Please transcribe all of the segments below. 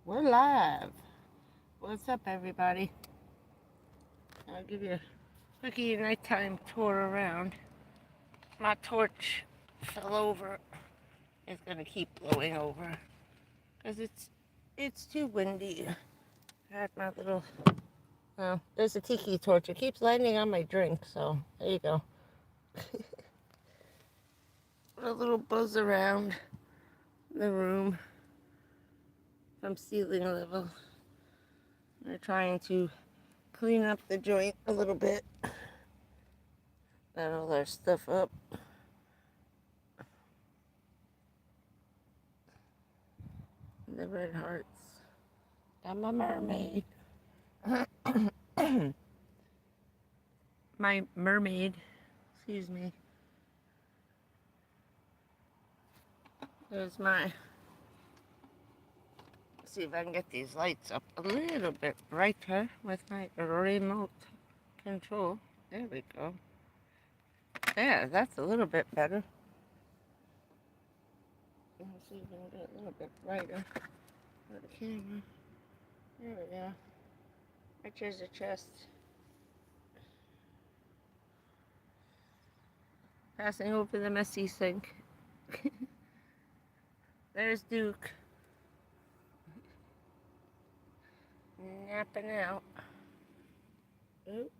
We're live. What's up, everybody? I'll give you a quickie nighttime tour around. My torch fell over. It's gonna keep blowing over because it's too windy. I had my little there's a tiki torch. It keeps landing on my drink, so there you go. A little buzz around the room from ceiling level. We're trying to clean up the joint a little bit. Got all our stuff up. The red hearts. Got my mermaid. My mermaid. Excuse me. There's my... Let's see if I can get these lights up a little bit brighter with my remote control. There we go. Yeah, that's a little bit better. Let's see if I can get a little bit brighter for the camera. There we go. My treasure chest. Passing over the messy sink. There's Duke. Napping out. Oop.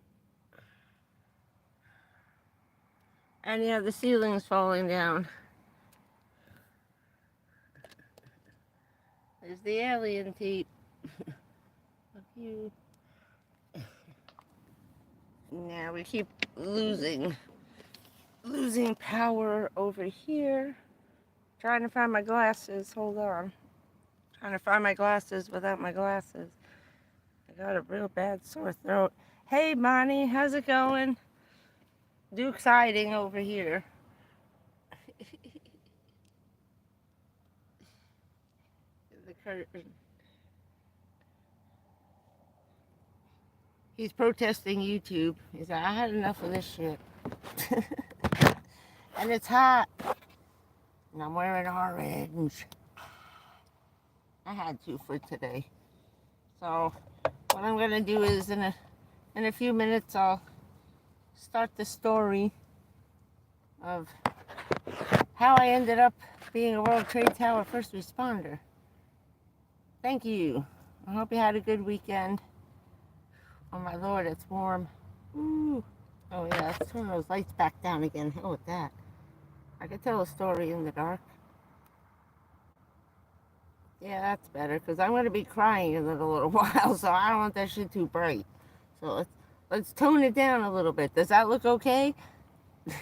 And yeah, the ceiling's falling down. There's the alien tape. Now we keep losing power over here. Trying to find my glasses. Hold on. Trying to find my glasses without my glasses. I got a real bad sore throat. Hey, Bonnie, how's it going? Duke's hiding over here. The curtain. He's protesting YouTube. He's like, I had enough of this shit. And it's hot. And I'm wearing orange. I had to for today. So what I'm gonna do is in a few minutes I'll start the story of how I ended up being a World Trade Tower first responder. Thank you. I hope you had a good weekend. Oh my Lord, it's warm. Ooh. Oh yeah, let's turn those lights back down again. Hell with that. I could tell a story in the dark. Yeah, that's better, because I'm going to be crying in a little while, so I don't want that shit too bright. So let's tone it down a little bit. Does that look okay? So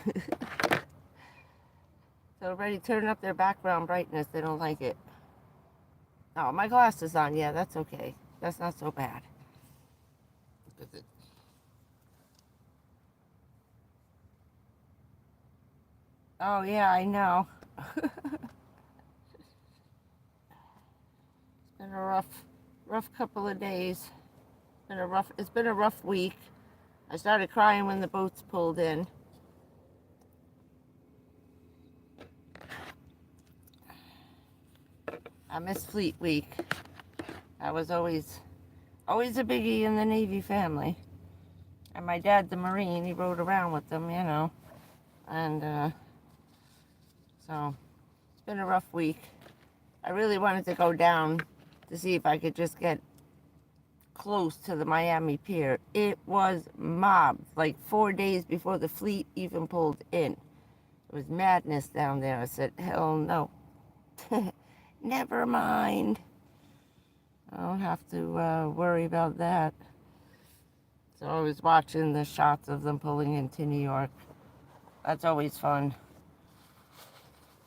everybody turn up their background brightness. They don't like it. Oh, my glasses on. Yeah, that's okay. That's not so bad. Oh, yeah, I know. It's been a rough couple of days. It's been a rough week. I started crying when the boats pulled in. I miss Fleet Week. That was always a biggie in the Navy family. And my dad's a Marine. He rode around with them, you know. And so it's been a rough week. I really wanted to go down to see if I could just get close to the Miami pier. It was mobbed like 4 days before the fleet even pulled in. It was madness down there. I said, hell no. Never mind. I don't have to worry about that. So I was watching the shots of them pulling into New York. That's always fun.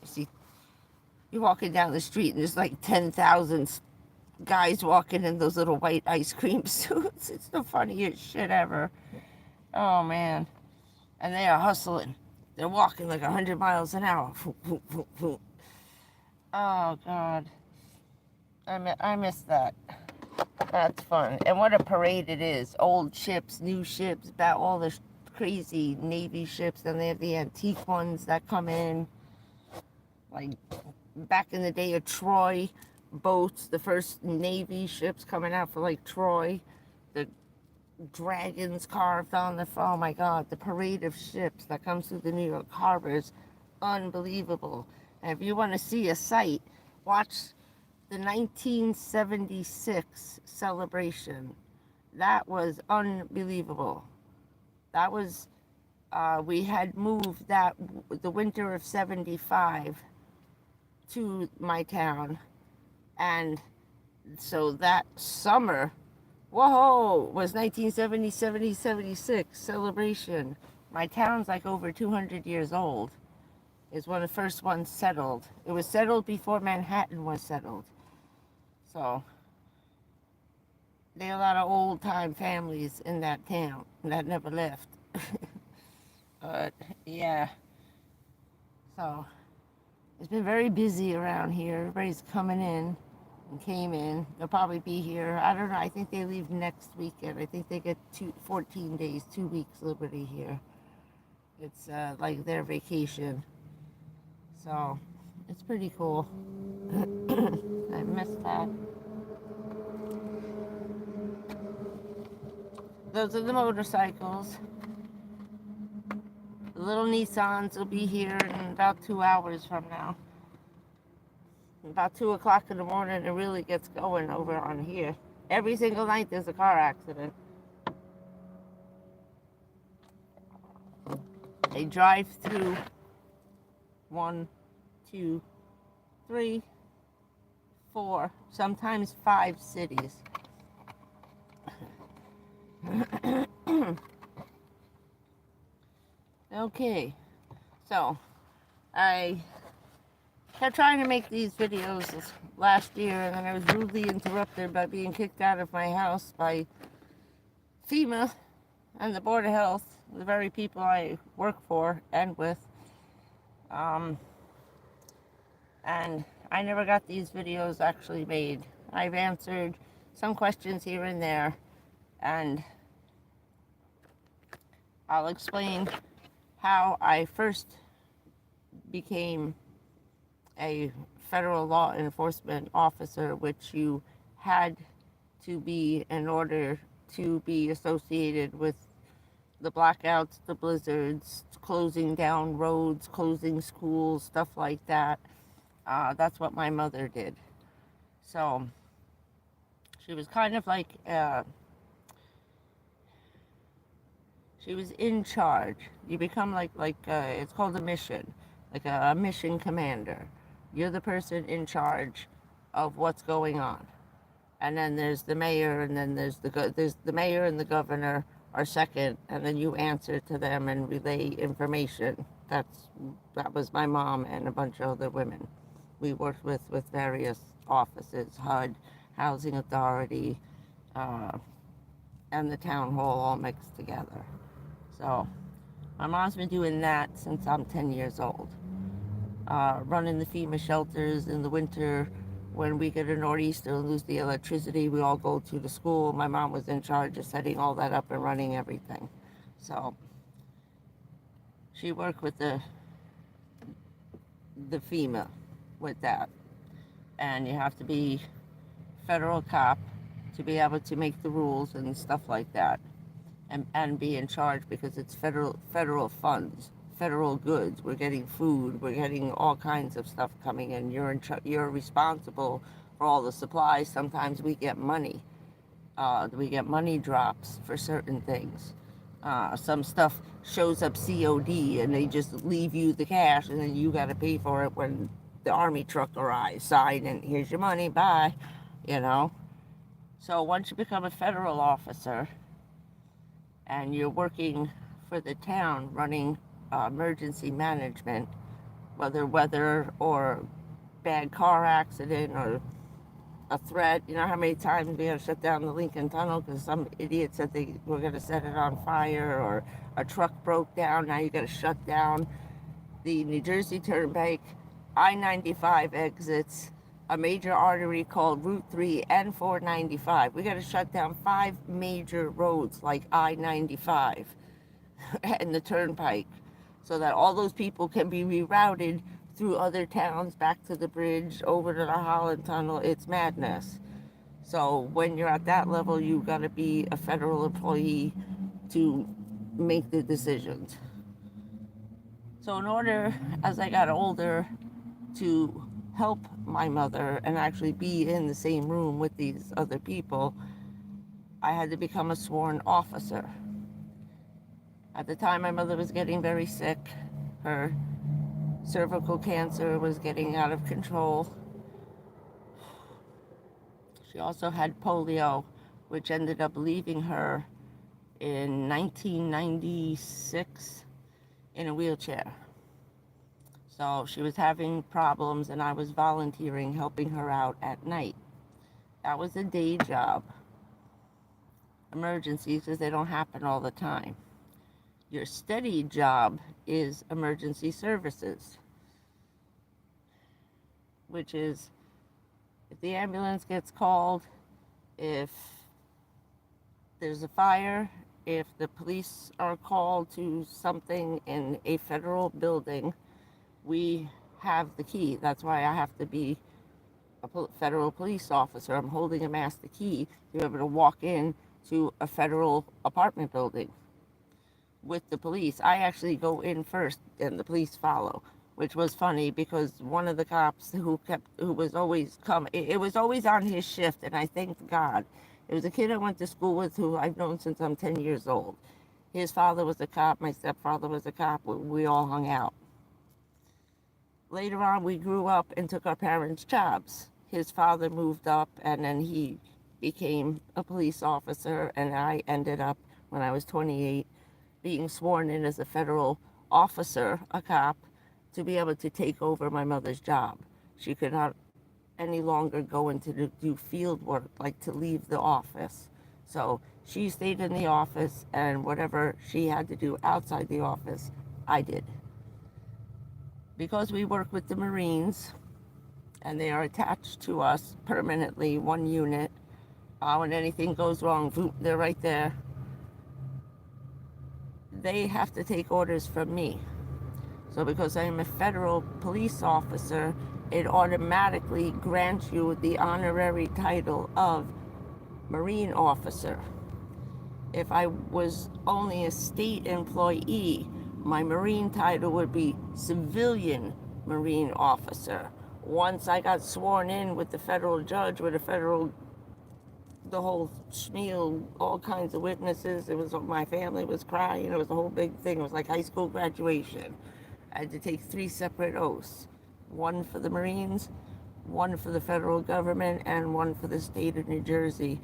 You see, you're walking down the street and there's like 10,000 guys walking in those little white ice cream suits. It's the funniest shit ever. Oh, man. And they are hustling. They're walking like 100 miles an hour. Oh, God. I miss that. That's fun. And what a parade it is. Old ships, new ships, about all the crazy Navy ships. Then they have the antique ones that come in. Like back in the day of Troy, boats, the first Navy ships coming out for like Troy, the dragons carved on the, oh my God, the parade of ships that comes through the New York harbor is unbelievable. And if you want to see a sight, watch the 1976 celebration. That was unbelievable. That was, we had moved that the winter of 75 to my town. And so that summer, whoa, was 1970, 70, 76 celebration. My town's like over 200 years old. It's one of the first ones settled. It was settled before Manhattan was settled. So there are a lot of old time families in that town that never left. But yeah, so it's been very busy around here. Everybody's coming in and came in. They'll probably be here. I don't know. I think they leave next weekend. I think they get 14 days, 2 weeks liberty here. It's like their vacation. So it's pretty cool. I missed that. Those are the motorcycles. The little Nissans will be here in about 2 hours from now. About 2 o'clock in the morning, it really gets going over on here. Every single night there's a car accident. They drive through 1, 2, 3, 4, sometimes 5 cities. Okay, so I kept trying to make these videos last year, and then I was rudely interrupted by being kicked out of my house by FEMA and the Board of Health, the very people I work for and with. And I never got these videos actually made. I've answered some questions here and there, and I'll explain how I first became a federal law enforcement officer, which you had to be in order to be associated with the blackouts, the blizzards, closing down roads, closing schools, stuff like that. That's what my mother did. So she was kind of like, she was in charge. You become like it's called a mission, like a mission commander. You're the person in charge of what's going on. And then there's the mayor, and then there's the mayor and the governor are second, and then you answer to them and relay information. That was my mom and a bunch of other women we worked with various offices, HUD, Housing Authority, and the town hall all mixed together. So my mom's been doing that since I'm 10 years old. Running the FEMA shelters in the winter. When we get a nor'easter and lose the electricity, we all go to the school. My mom was in charge of setting all that up and running everything. So she worked with the FEMA with that. And you have to be federal cop to be able to make the rules and stuff like that. And be in charge, because it's federal funds, federal goods. We're getting food, we're getting all kinds of stuff coming in. You're responsible for all the supplies. Sometimes we get money. We get money drops for certain things. Some stuff shows up COD, and they just leave you the cash, and then you got to pay for it when the army truck arrives. Sign, and here's your money, bye. You know. So once you become a federal officer, and you're working for the town, running emergency management, whether weather or bad car accident or a threat. You know how many times we had to shut down the Lincoln Tunnel because some idiot said they were going to set it on fire, or a truck broke down. Now you got to shut down the New Jersey Turnpike, I-95 exits, a major artery called Route 3 and 495. We got to shut down 5 major roads like I-95 and the Turnpike, so that all those people can be rerouted through other towns, back to the bridge, over to the Holland Tunnel. It's madness. So when you're at that level, you got to be a federal employee to make the decisions. So in order, as I got older, to help my mother and actually be in the same room with these other people, I had to become a sworn officer. At the time, my mother was getting very sick. Her cervical cancer was getting out of control. She also had polio, which ended up leaving her in 1996 in a wheelchair. So she was having problems, and I was volunteering, helping her out at night. That was a day job. Emergencies, because they don't happen all the time. Your steady job is emergency services, which is if the ambulance gets called, if there's a fire, if the police are called to something in a federal building, we have the key. That's why I have to be a federal police officer. I'm holding a master key to be able to walk in to a federal apartment building with the police. I actually go in first and the police follow, which was funny because one of the cops who was always it was always on his shift, and I thanked God. It was a kid I went to school with who I've known since I'm 10 years old. His father was a cop, my stepfather was a cop, we all hung out. Later on, we grew up and took our parents' jobs. His father moved up, and then he became a police officer, and I ended up, when I was 28, being sworn in as a federal officer, a cop, to be able to take over my mother's job. She could not any longer go into do field work, like to leave the office. So she stayed in the office, and whatever she had to do outside the office, I did. Because we work with the Marines, and they are attached to us permanently, one unit, when anything goes wrong, they're right there. They have to take orders from me. So because I'm a federal police officer, it automatically grants you the honorary title of Marine officer. If I was only a state employee, my Marine title would be civilian Marine officer. Once I got sworn in with the federal judge, with the whole spiel, all kinds of witnesses. It was, my family was crying. It was a whole big thing. It was like high school graduation. I had to take 3 separate oaths. One for the Marines, one for the federal government, and one for the state of New Jersey.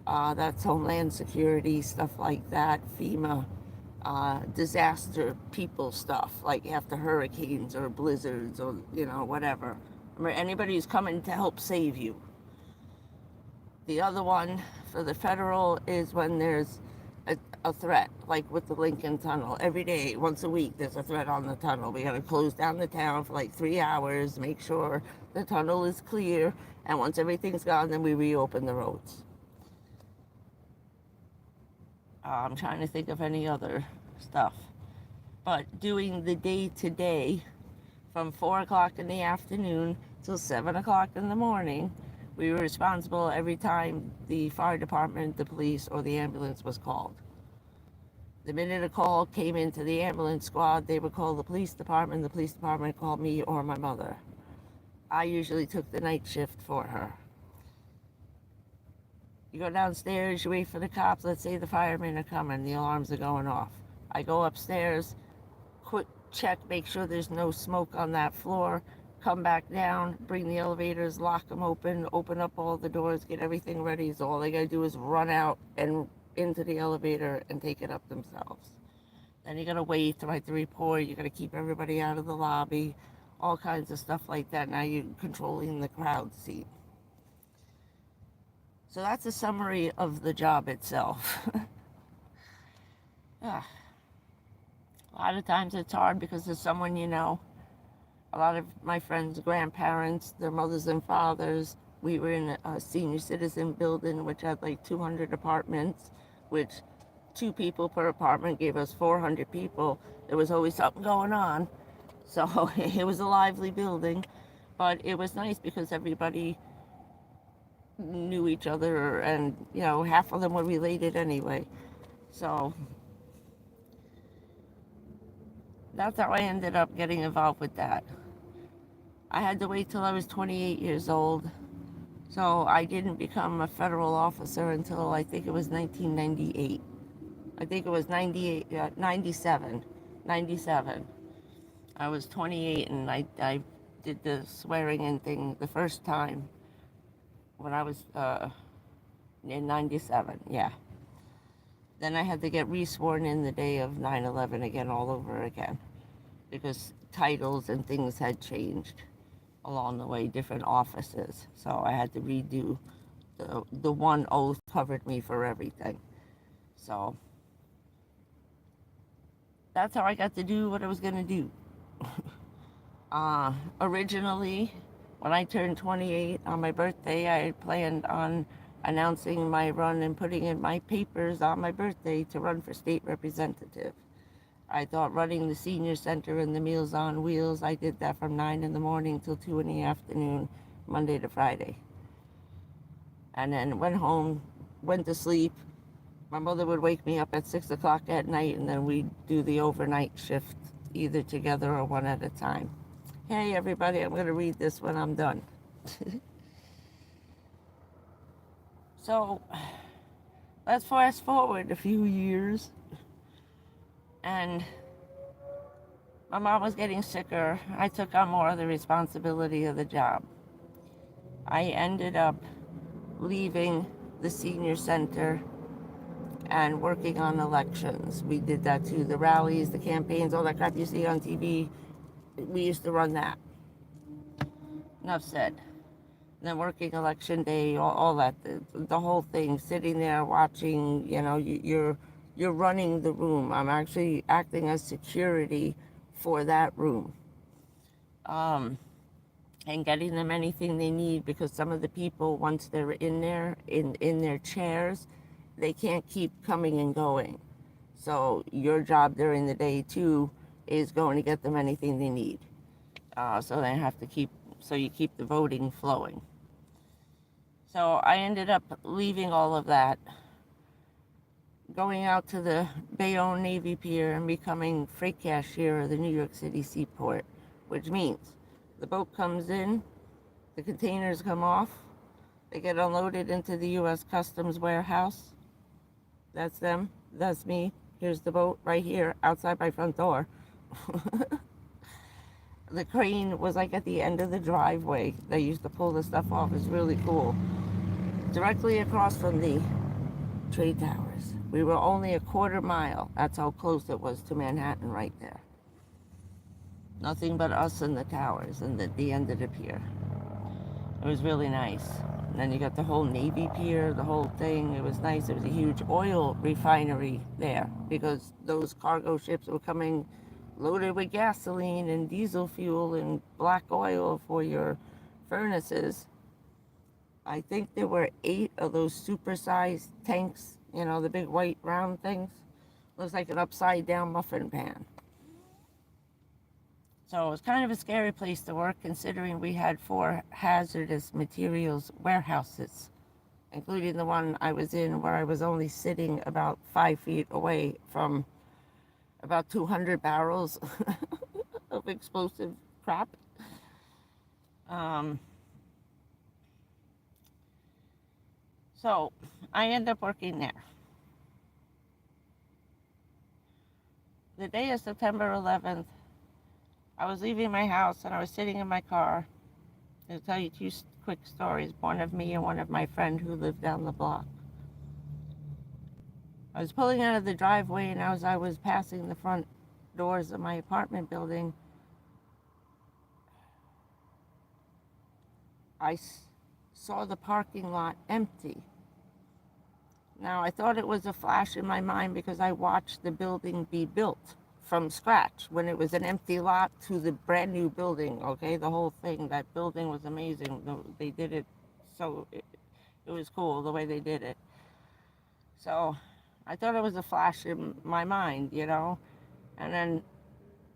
That's Homeland Security, stuff like that, FEMA, disaster people stuff, like after hurricanes or blizzards or, whatever. Anybody who's coming to help save you. The other one for the federal is when there's a threat, like with the Lincoln Tunnel. Every day, once a week, there's a threat on the tunnel. We got to close down the town for like 3 hours, make sure the tunnel is clear, and once everything's gone, then we reopen the roads. I'm trying to think of any other stuff. But doing the day-to-day from 4 o'clock in the afternoon till 7 o'clock in the morning, we were responsible every time the fire department, the police, or the ambulance was called. The minute a call came into the ambulance squad, they would call the police department. The police department called me or my mother. I usually took the night shift for her. You go downstairs, you wait for the cops. Let's say the firemen are coming, the alarms are going off. I go upstairs, quick check, make sure there's no smoke on that floor. Come back down, bring the elevators, lock them open up all the doors, get everything ready. So all they gotta do is run out and into the elevator and take it up themselves. Then you gotta wait to write the report. You gotta keep everybody out of the lobby, all kinds of stuff like that. Now you're controlling the crowd seat. So that's a summary of the job itself. A lot of times it's hard because there's someone you know. A lot of my friends' grandparents, their mothers and fathers, we were in a senior citizen building which had like 200 apartments, which 2 people per apartment gave us 400 people. There was always something going on. So it was a lively building, but it was nice because everybody knew each other, and half of them were related anyway. So that's how I ended up getting involved with that. I had to wait till I was 28 years old, so I didn't become a federal officer until I think it was 1998. I think it was 98, 97. 97. I was 28, and I did the swearing in thing the first time when I was in 97, yeah. Then I had to get resworn in the day of 9/11 again, all over again, because titles and things had changed along the way, different offices. So I had to redo the one oath covered me for everything. So that's how I got to do what I was going to do. Originally, when I turned 28 on my birthday, I had planned on announcing my run and putting in my papers on my birthday to run for state representative. I thought running the senior center and the Meals on Wheels, I did that from 9 in the morning till 2 in the afternoon, Monday to Friday. And then went home, went to sleep. My mother would wake me up at 6 o'clock at night, and then we'd do the overnight shift, either together or one at a time. Hey everybody, I'm going to read this when I'm done. So let's fast forward a few years, and my mom was getting sicker. I took on more of the responsibility of the job. I ended up leaving the senior center and working on elections. We did that too, the rallies, the campaigns, all that crap you see on TV. We used to run that. Enough said. And then working election day, all that, the whole thing, sitting there watching, you're running the room. I'm actually acting as security for that room. And getting them anything they need, because some of the people, once they're in there, in their chairs, they can't keep coming and going. So your job during the day too is going to get them anything they need. So they have to you keep the voting flowing. So I ended up leaving all of that, going out to the Bayonne Navy Pier and becoming freight cashier of the New York City seaport, which means the boat comes in, the containers come off, they get unloaded into the U.S. Customs warehouse. That's them, that's me. Here's the boat right here outside my front door. The crane was like at the end of the driveway. They used to pull the stuff off. It's really cool. Directly across from the trade towers. We were only a quarter mile. That's how close it was to Manhattan right there. Nothing but us and the towers and the end of the pier. It was really nice. And then you got the whole Navy Pier, the whole thing. It was nice. It was a huge oil refinery there, because those cargo ships were coming loaded with gasoline and diesel fuel and black oil for your furnaces. I think there were 8 of those super-sized tanks, the big white round things. Looks like an upside-down muffin pan. So it was kind of a scary place to work, considering we had 4 hazardous materials warehouses, including the one I was in, where I was only sitting about 5 feet away from about 200 barrels of explosive crap. So I ended up working there. The day of September 11th, I was leaving my house and I was sitting in my car. I'll tell you 2 quick stories, one of me and one of my friend who lived down the block. I was pulling out of the driveway, and as I was passing the front doors of my apartment building, I saw the parking lot empty. Now, I thought it was a flash in my mind because I watched the building be built from scratch, when it was an empty lot to the brand new building, okay? The whole thing, that building was amazing. They did it, so it was cool the way they did it. So I thought it was a flash in my mind, And then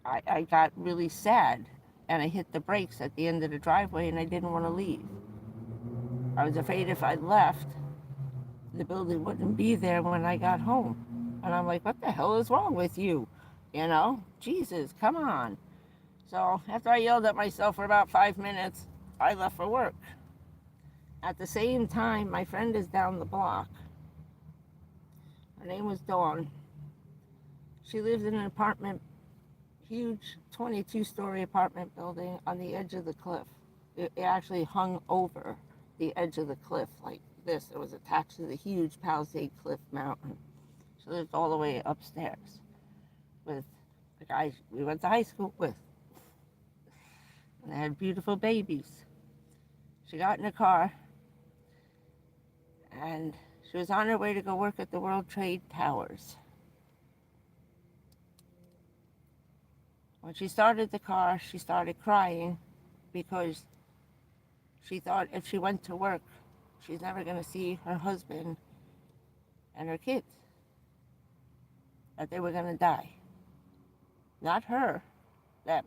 I got really sad and I hit the brakes at the end of the driveway and I didn't want to leave. I was afraid if I left, the building wouldn't be there when I got home. And I'm like, what the hell is wrong with you? You know, Jesus, come on. So after I yelled at myself for about 5 minutes, I left for work. At the same time, my friend is down the block. Her name was Dawn. She lived in an apartment, huge 22-story apartment building on the edge of the cliff. It actually hung over the edge of the cliff like this. It was attached to the huge Palisade Cliff mountain. She lived all the way upstairs with the guy we went to high school with. And they had beautiful babies. She got in a car and she was on her way to go work at the World Trade Towers. When she started the car, she started crying because she thought if she went to work, she's never going to see her husband and her kids, that they were going to die. Not her, them.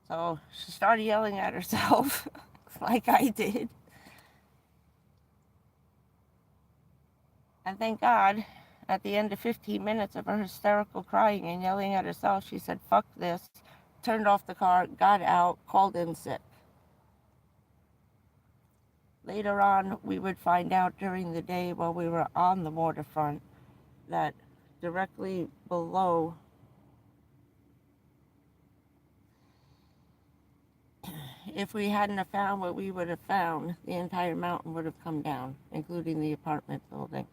So she started yelling at herself like I did. And thank God, at the end of 15 minutes of her hysterical crying and yelling at herself, she said, fuck this, turned off the car, got out, called in sick. Later on, we would find out during the day while we were on the waterfront that directly below if we hadn't have found what we would have found, the entire mountain would have come down, including the apartment building,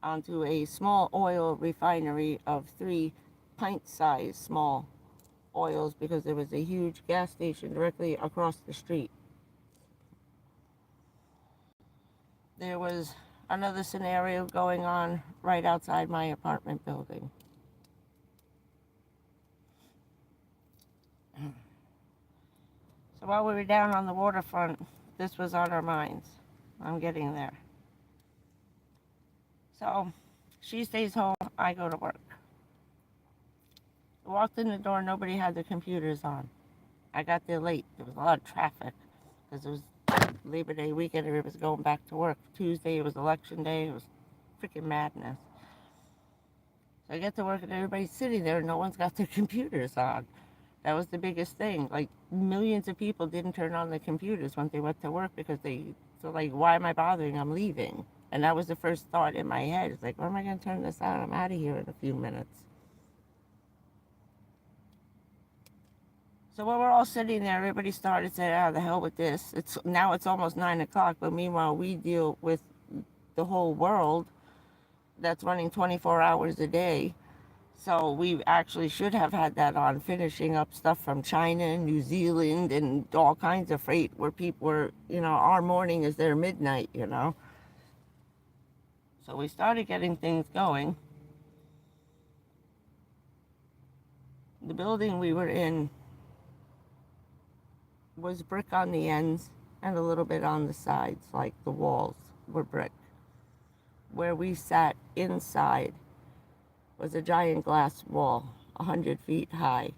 onto a small oil refinery of 3 pint-sized small oils because there was a huge gas station directly across the street. There was another scenario going on right outside my apartment building. So while we were down on the waterfront, this was on our minds. I'm getting there. So she stays home, I go to work. I walked in the door, nobody had their computers on. I got there late. There was a lot of traffic because it was Labor Day weekend, everybody was going back to work. Tuesday, it was election day. It was freaking madness. So I get to work and everybody's sitting there and no one's got their computers on. That was the biggest thing. Like, millions of people didn't turn on their computers when they went to work because so like, why am I bothering? I'm leaving. And that was the first thought in my head. It's like, when am I going to turn this on? I'm out of here in a few minutes. So while we're all sitting there, everybody started saying, the hell with this. Now it's almost 9 o'clock, but meanwhile, we deal with the whole world that's running 24 hours a day. So we actually should have had that on, finishing up stuff from China and New Zealand and all kinds of freight where people were, our morning is their midnight, So we started getting things going. The building we were in was brick on the ends and a little bit on the sides, like the walls were brick. Where we sat inside was a giant glass wall, 100 feet high.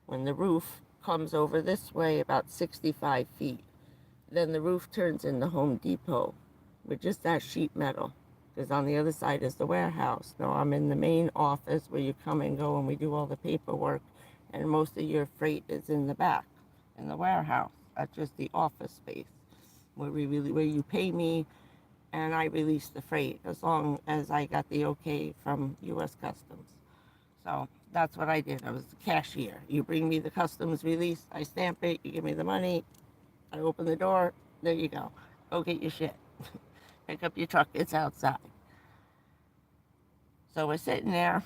When the roof comes over this way, about 65 feet. Then the roof turns into Home Depot with just that sheet metal, because on the other side is the warehouse. Now I'm in the main office where you come and go and we do all the paperwork, and most of your freight is in the back, in the warehouse. That's just the office space where you pay me and I release the freight as long as I got the okay from U.S. Customs. So that's what I did. I was the cashier. You bring me the customs release, I stamp it, you give me the money, I open the door, there you go. Go get your shit. Pick up your truck, it's outside. So we're sitting there.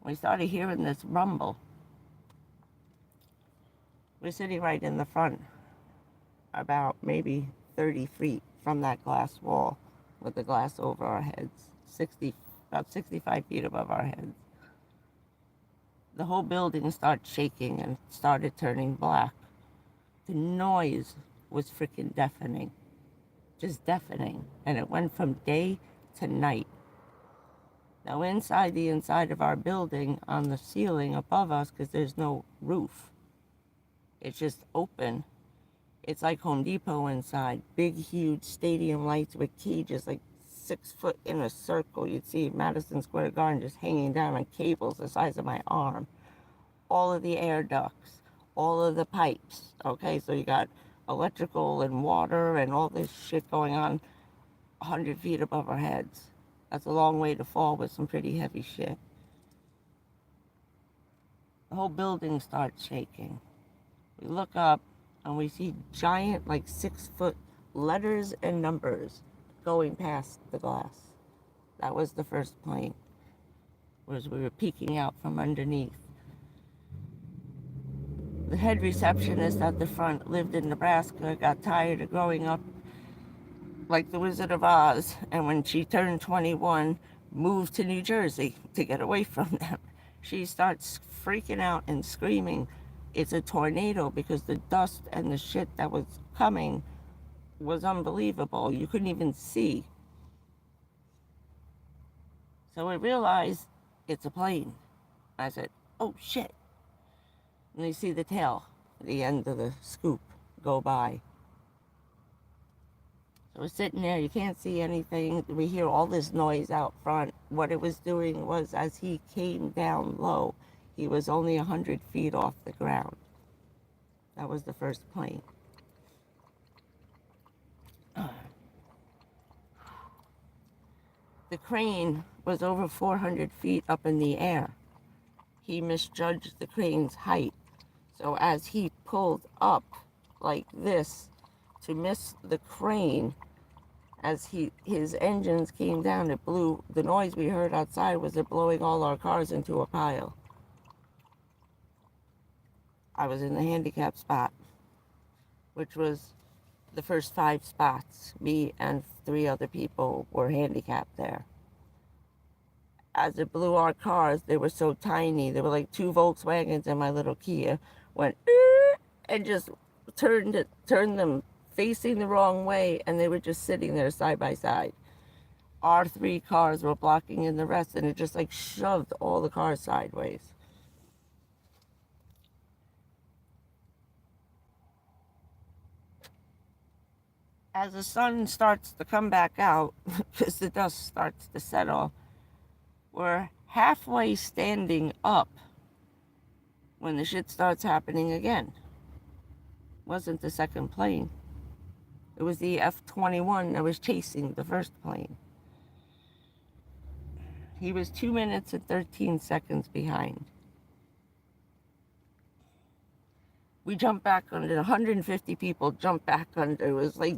We started hearing this rumble. We're sitting right in the front, about maybe 30 feet from that glass wall with the glass over our heads, about 65 feet above our heads. The whole building started shaking and started turning black. The noise was freaking deafening, just deafening, and it went from day to night. Now inside the inside of our building, on the ceiling above us, because there's no roof, it's just open. It's like Home Depot inside. Big, huge stadium lights with cages, like 6 foot in a circle. You'd see Madison Square Garden just hanging down on cables the size of my arm. All of the air ducts, all of the pipes. Okay, so you got electrical and water and all this shit going on 100 feet above our heads. That's a long way to fall with some pretty heavy shit. The whole building starts shaking. We look up and we see giant, like 6 foot letters and numbers going past the glass. That was the first plane, was we were peeking out from underneath. The head receptionist at the front lived in Nebraska, got tired of growing up like the Wizard of Oz, and when she turned 21, moved to New Jersey to get away from them. She starts freaking out and screaming, it's a tornado, because the dust and the shit that was coming was unbelievable. You couldn't even see. So I realized it's a plane. I said, oh shit. And you see the tail, the end of the scoop, go by. So we're sitting there, you can't see anything. We hear all this noise out front. What it was doing was, as he came down low, he was only 100 feet off the ground. That was the first plane. The crane was over 400 feet up in the air. He misjudged the crane's height. So as he pulled up like this to miss the crane, as his engines came down, it blew. The noise we heard outside was it blowing all our cars into a pile. I was in the handicap spot, which was the first 5 spots. Me and 3 other people were handicapped there. As it blew our cars, they were so tiny. They were like 2 Volkswagens and my little Kia. Went and just turned them facing the wrong way, and they were just sitting there side by side. Our 3 cars were blocking in the rest, and it just like shoved all the cars sideways. As the sun starts to come back out, because the dust starts to settle, we're halfway standing up when the shit starts happening again. It wasn't the second plane. It was the F-21 that was chasing the first plane. He was 2 minutes and 13 seconds behind. We jumped back under. 150 people jumped back under. It was like,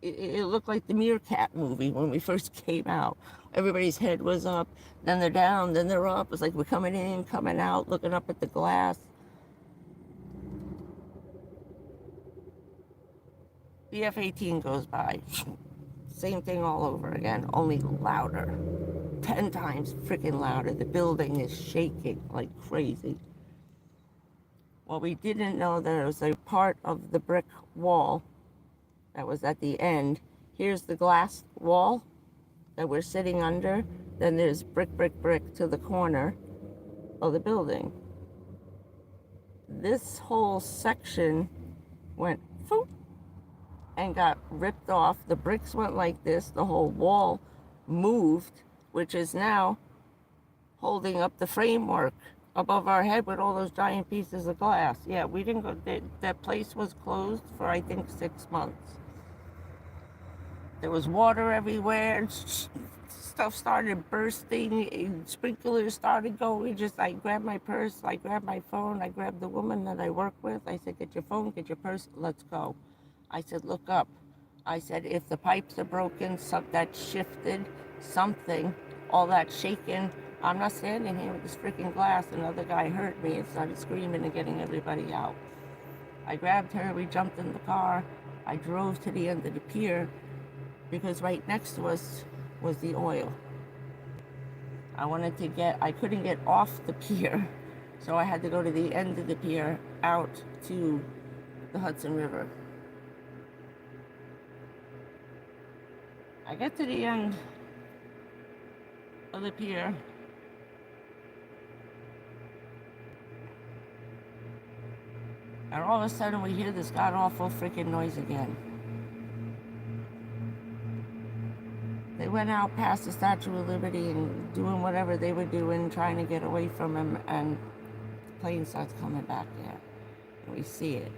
it looked like the Meerkat movie when we first came out. Everybody's head was up, then they're down, then they're up. It was like we're coming in, coming out, looking up at the glass. The F-18 goes by. Same thing all over again, only louder. 10 times freaking louder. The building is shaking like crazy. Well, we didn't know there was a part of the brick wall that was at the end. Here's the glass wall that we're sitting under. Then there's brick to the corner of the building. This whole section went foop and got ripped off. The bricks went like this. The whole wall moved, which is now holding up the framework above our head with all those giant pieces of glass. Yeah, we didn't go, that place was closed for I think 6 months. There was water everywhere, stuff started bursting, sprinklers started going. I grabbed my purse, I grabbed my phone, I grabbed the woman that I work with. I said, get your phone, get your purse, let's go. I said, look up. I said, if the pipes are broken, that shifted, something, all that shaking, I'm not standing here with this freaking glass. Another guy hurt me and started screaming and getting everybody out. I grabbed her, we jumped in the car. I drove to the end of the pier because right next to us was the oil. I couldn't get off the pier, so I had to go to the end of the pier out to the Hudson River. I get to the end of the pier. And all of a sudden we hear this god-awful freaking noise again. They went out past the Statue of Liberty and doing whatever they were doing, trying to get away from him, and the plane starts coming back there. And we see it.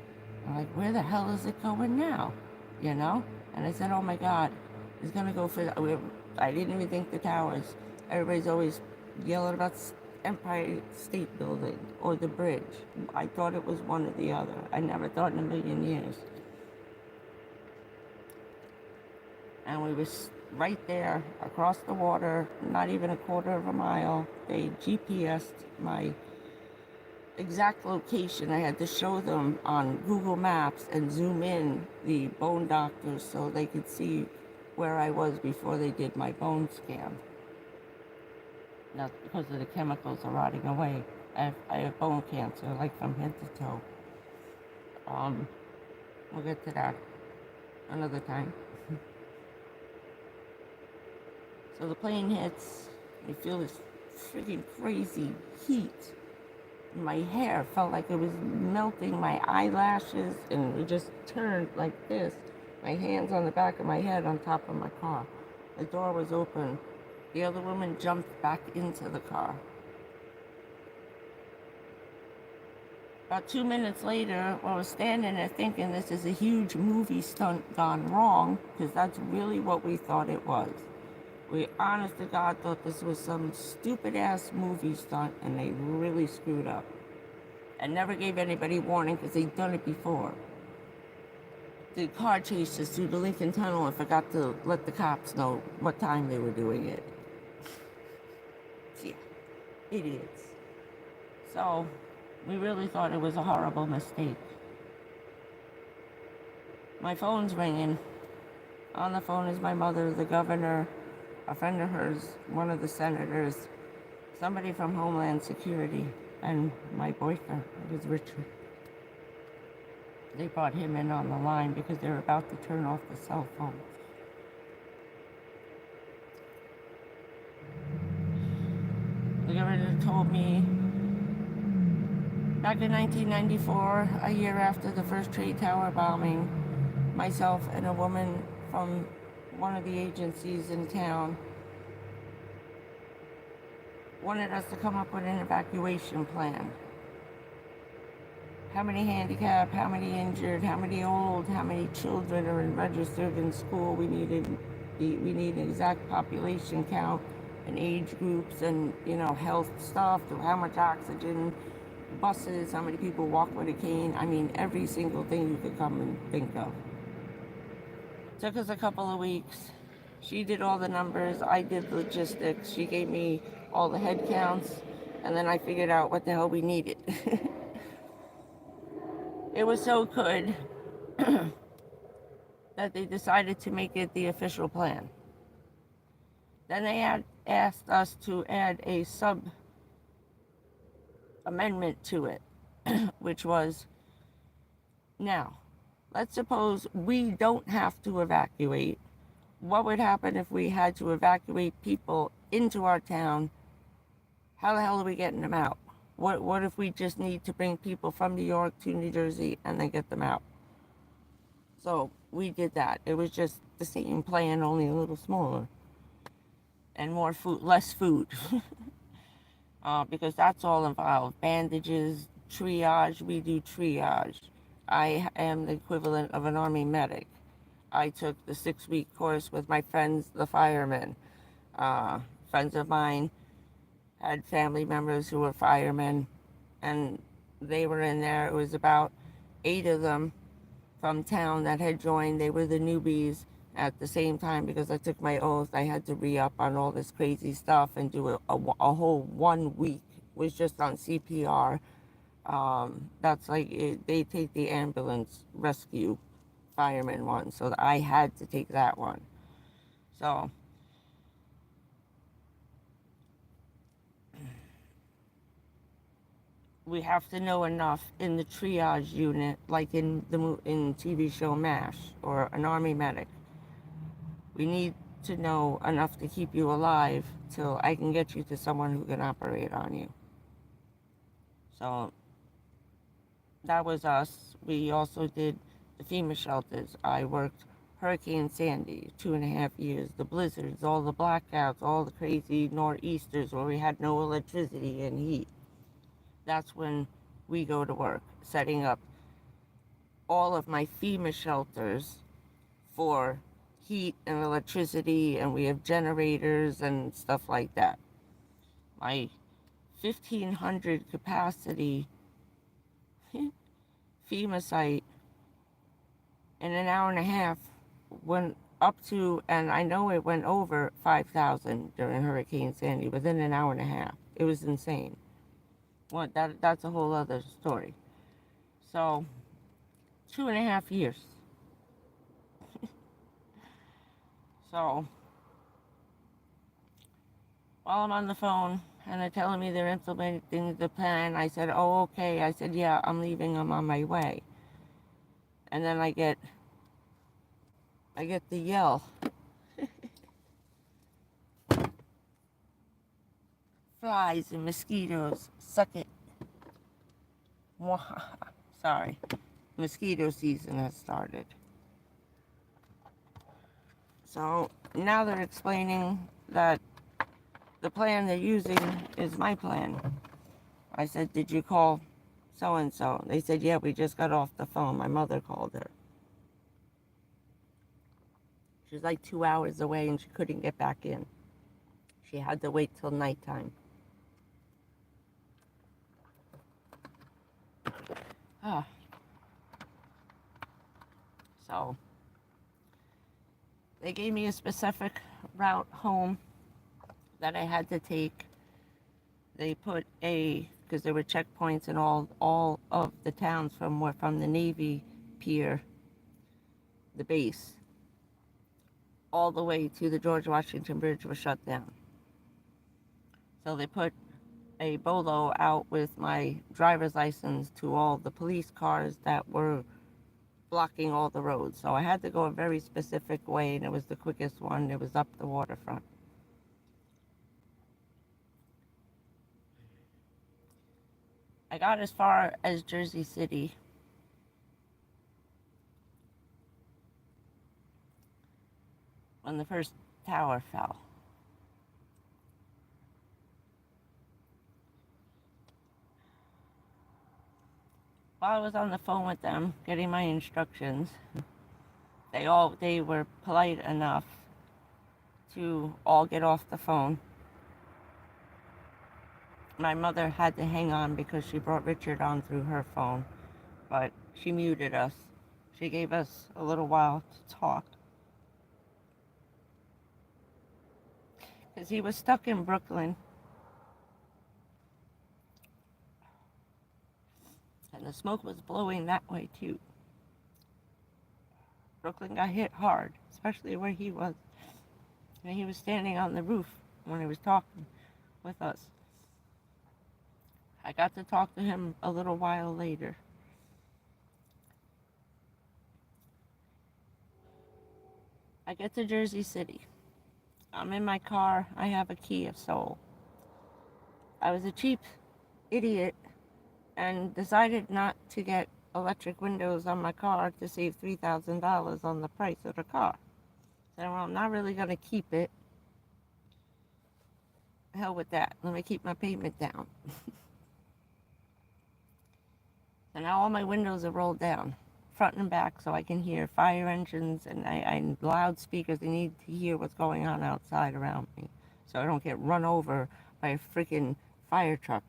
I'm like, where the hell is it going now? You know? And I said, oh my God, it's gonna go for, I didn't even think the towers. Everybody's always yelling about Empire State Building or the bridge. I thought it was one or the other. I never thought in a million years. And we were right there across the water, not even a quarter of a mile. They GPSed my exact location. I had to show them on Google Maps and zoom in the bone doctors so they could see where I was before they did my bone scan. That's because of the chemicals are rotting away. I have bone cancer, like from head to toe. We'll get to that another time. So the plane hits, you feel this freaking crazy heat. My hair felt like it was melting, my eyelashes, and it just turned like this. My hands on the back of my head on top of my car. The door was open. The other woman jumped back into the car. About 2 minutes later, I was standing there thinking this is a huge movie stunt gone wrong, because that's really what we thought it was. We, honest to God, thought this was some stupid-ass movie stunt, and they really screwed up. And never gave anybody warning, because they'd done it before. The car chased us through the Lincoln Tunnel and forgot to let the cops know what time they were doing it. Yeah, idiots. So, we really thought it was a horrible mistake. My phone's ringing. On the phone is my mother, the governor, a friend of hers, one of the senators, somebody from Homeland Security, and my boyfriend. It was Richard. They brought him in on the line because they were about to turn off the cell phones. The governor told me back in 1994, a year after the first Trade Tower bombing, myself and a woman from one of the agencies in town wanted us to come up with an evacuation plan. How many handicapped, how many injured, how many old, how many children are registered in school. We need an exact population count and age groups and, health stuff, how much oxygen, buses, how many people walk with a cane. I mean, every single thing you could come and think of. Took us a couple of weeks. She did all the numbers, I did logistics. She gave me all the head counts, and then I figured out what the hell we needed. It was so good that they decided to make it the official plan. Then they asked us to add a sub-amendment to it, which was, now, let's suppose we don't have to evacuate. What would happen if we had to evacuate people into our town? How the hell are we getting them out? What if we just need to bring people from New York to New Jersey and then get them out? So we did that. It was just the same plan, only a little smaller. And more food, less food. Because that's all involved. Bandages, triage, we do triage. I am the equivalent of an Army medic. I took the 6-week course with my friends, the firemen. Friends of mine had family members who were firemen, and they were in there. It was about 8 of them from town that had joined. They were the newbies at the same time. Because I took my oath, I had to re-up on all this crazy stuff and do a whole 1 week was just on CPR. That's like they take the ambulance rescue fireman one, so I had to take that one. So we have to know enough in the triage unit, like in TV show MASH or an Army medic. We need to know enough to keep you alive till I can get you to someone who can operate on you. So that was us. We also did the FEMA shelters. I worked Hurricane Sandy, 2.5 years, the blizzards, all the blackouts, all the crazy nor'easters where we had no electricity and heat. That's when we go to work, setting up all of my FEMA shelters for heat and electricity, and we have generators and stuff like that. My 1,500 capacity FEMA site in an hour and a half went up to, and I know it went over 5,000 during Hurricane Sandy within an hour and a half. It was insane. Well, that's a whole other story. So, 2.5 years. So, while I'm on the phone and they're telling me they're implementing the plan, I said, oh, okay. I said, yeah, I'm leaving. I'm on my way. And then I get the yell. Flies and mosquitoes, suck it. Sorry. Mosquito season has started. So now they're explaining that the plan they're using is my plan. I said, did you call so-and-so? They said, yeah, we just got off the phone. My mother called her. She was like 2 hours away and she couldn't get back in. She had to wait till nighttime. Ah. So they gave me a specific route home that I had to take. They put because there were checkpoints in all of the towns from the Navy pier, the base, all the way to the George Washington Bridge was shut down. So they put a bolo out with my driver's license to all the police cars that were blocking all the roads. So I had to go a very specific way, and it was the quickest one. It was up the waterfront. I got as far as Jersey City. When the first tower fell. While I was on the phone with them, getting my instructions, they were polite enough to all get off the phone. My mother had to hang on because she brought Richard on through her phone, but she muted us. She gave us a little while to talk. Because he was stuck in Brooklyn. And the smoke was blowing that way too. Brooklyn got hit hard, especially where he was. And he was standing on the roof when he was talking with us. I got to talk to him a little while later. I get to Jersey City. I'm in my car. I have a key of Soul. I was a cheap idiot and decided not to get electric windows on my car to save $3,000 on the price of the car. So well, I'm not really going to keep it. Hell with that. Let me keep my payment down. So now all my windows are rolled down, front and back, so I can hear fire engines and loudspeakers. I need to hear what's going on outside around me, so I don't get run over by a freaking fire truck.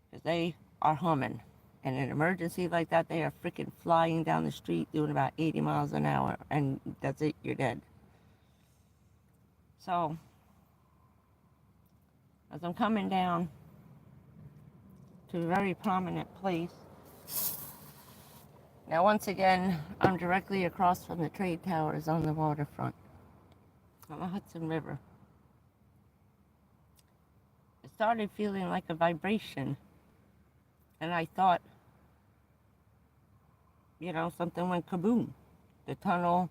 Because they are humming. In an emergency like that, they are freaking flying down the street doing about 80 miles an hour, and that's it, you're dead. So, as I'm coming down to a very prominent place, now once again, I'm directly across from the trade towers on the waterfront, on the Hudson River. It started feeling like a vibration, and I thought, something went kaboom. The tunnel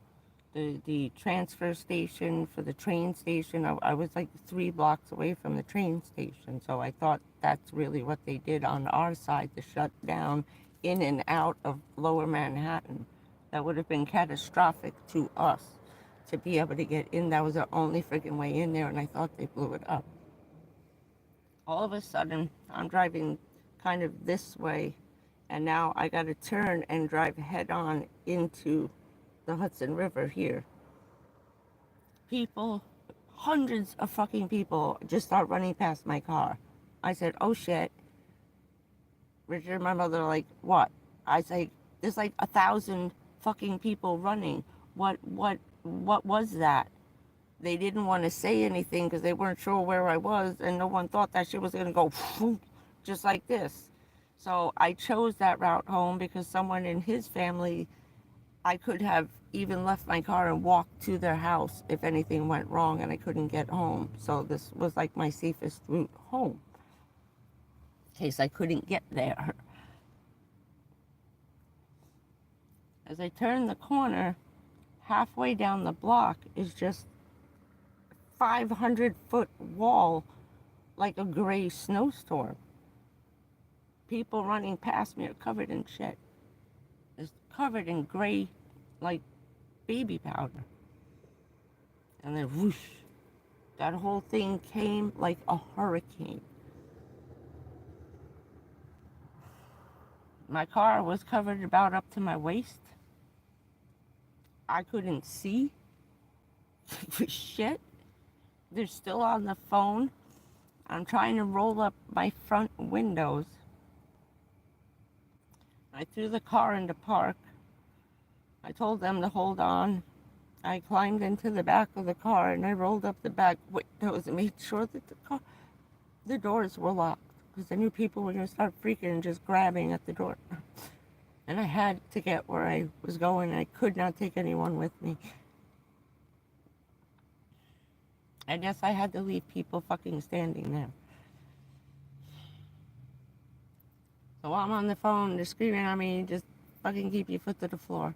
the transfer station for the train station. I was like 3 blocks away from the train station, so I thought that's really what they did on our side to shut down in and out of Lower Manhattan. That would have been catastrophic to us to be able to get in. That was the only freaking way in there, and I thought they blew it up. All of a sudden, I'm driving kind of this way, and now I got to turn and drive head on into the Hudson River here. People, hundreds of fucking people just start running past my car. I said, oh shit. Richard and my mother are like, what? I say, there's like 1,000 fucking people running. What was that? They didn't want to say anything because they weren't sure where I was, and no one thought that shit was going to go just like this. So I chose that route home because someone in his family, I could have even left my car and walked to their house if anything went wrong and I couldn't get home. So this was like my safest route home in case I couldn't get there. As I turn the corner, halfway down the block is just 500-foot wall like a gray snowstorm. People running past me are covered in shit. It's covered in gray, like baby powder. And then whoosh, that whole thing came like a hurricane. My car was covered about up to my waist. I couldn't see shit. They're still on the phone. I'm trying to roll up my front windows. I threw the car into park. I told them to hold on. I climbed into the back of the car and I rolled up the back windows and made sure that the doors were locked because I knew people were going to start freaking and just grabbing at the door. And I had to get where I was going. I could not take anyone with me. I guess I had to leave people fucking standing there. So while I'm on the phone, they're screaming at me, just fucking keep your foot to the floor.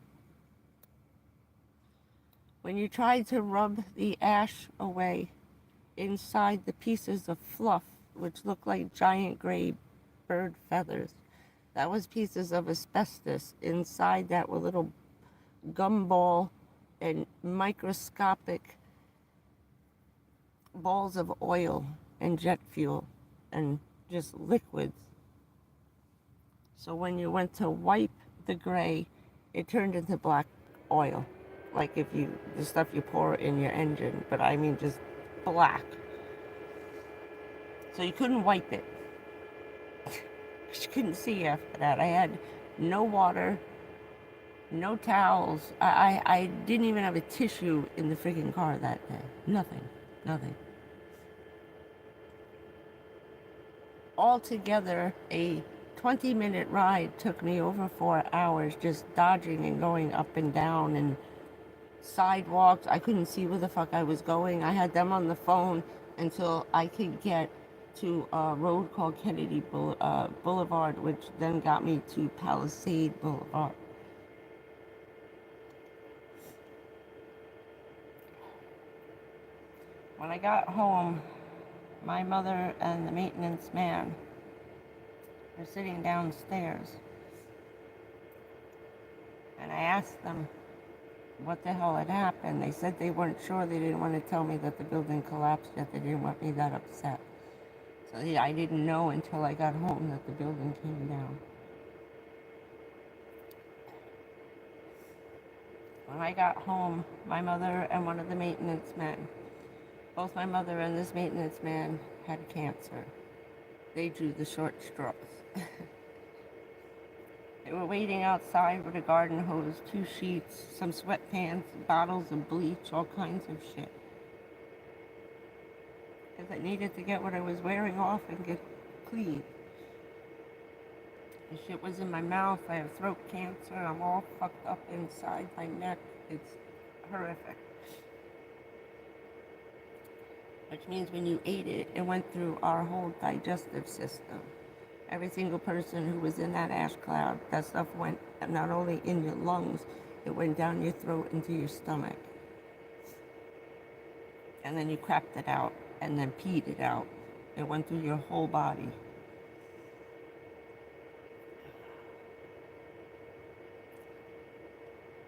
When you tried to rub the ash away inside the pieces of fluff, which looked like giant gray bird feathers, that was pieces of asbestos. Inside that were little gumball and microscopic balls of oil and jet fuel and just liquids. So when you went to wipe the gray, it turned into black oil. Like the stuff you pour in your engine, but I mean just black. So you couldn't wipe it. You couldn't see after that. I had no water, no towels. I didn't even have a tissue in the freaking car that day. Nothing. Altogether, a 20-minute ride took me over 4 hours just dodging and going up and down and sidewalks. I couldn't see where the fuck I was going. I had them on the phone until I could get to a road called Kennedy Boulevard, which then got me to Palisade Boulevard. When I got home, my mother and the maintenance man were sitting downstairs, and I asked them what the hell had happened. They said they weren't sure. They didn't want to tell me that the building collapsed yet. They didn't want me that upset. So I didn't know until I got home that the building came down. When I got home, my mother and one of the maintenance men, both my mother and this maintenance man, had cancer. They drew the short straws. They were waiting outside with a garden hose, 2 sheets, some sweatpants, bottles of bleach, all kinds of shit. Because I needed to get what I was wearing off and get clean. The shit was in my mouth. I have throat cancer. I'm all fucked up inside my neck. It's horrific. Which means when you ate it, it went through our whole digestive system. Every single person who was in that ash cloud, that stuff went not only in your lungs, It went down your throat into your stomach. And then you crapped it out and then peed it out. It went through your whole body.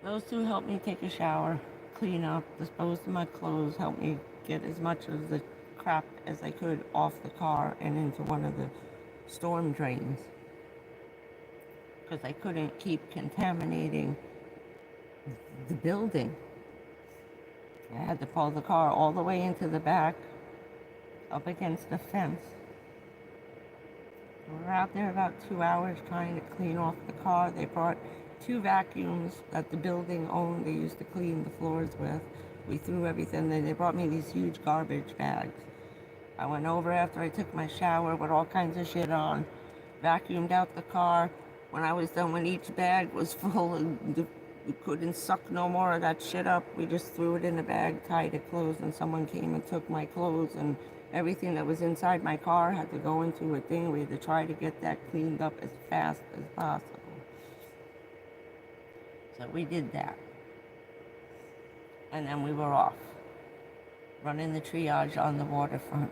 Those two helped me take a shower, clean up, dispose of my clothes, helped me get as much of the crap as I could off the car and into one of the storm drains. Because I couldn't keep contaminating the building. I had to pull the car all the way into the back, up against the fence. We were out there about 2 hours trying to clean off the car. They brought 2 vacuums that the building owned. They used to clean the floors with. We threw everything. Then they brought me these huge garbage bags. I went over after I took my shower with all kinds of shit on, vacuumed out the car. When I was done, when each bag was full and we couldn't suck no more of that shit up, we just threw it in a bag, tied it closed, and someone came and took my clothes and everything that was inside my car had to go into a thing. We had to try to get that cleaned up as fast as possible. So we did that. And then we were off, running the triage on the waterfront,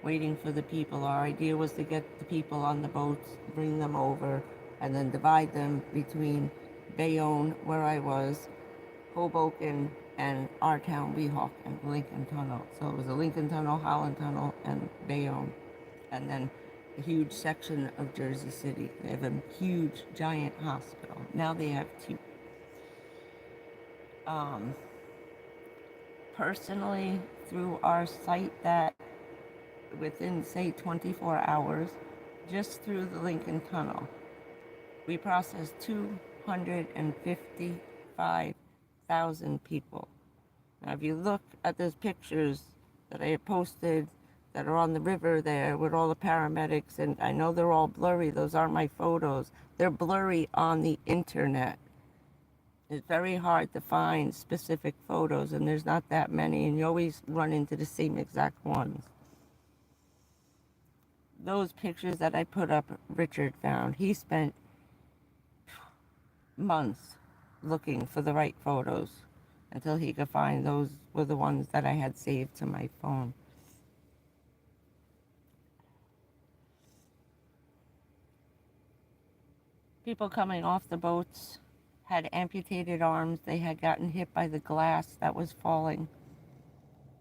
waiting for the people. Our idea was to get the people on the boats, bring them over, and then divide them between Bayonne, where I was, Hoboken, and our town, Weehawken, Lincoln Tunnel. So it was a Lincoln Tunnel, Holland Tunnel, and Bayonne. And then a huge section of Jersey City. They have a huge, giant hospital. Now they have 2. Personally, through our site, that within, say, 24 hours, just through the Lincoln Tunnel, we processed 255,000 people. Now, if you look at those pictures that I have posted that are on the river there with all the paramedics, and I know they're all blurry, those aren't my photos. They're blurry on the internet. It's very hard to find specific photos, and there's not that many, and you always run into the same exact ones. Those pictures that I put up, Richard found. He spent months looking for the right photos until he could find those were the ones that I had saved to my phone. People coming off the boats had amputated arms. They had gotten hit by the glass that was falling.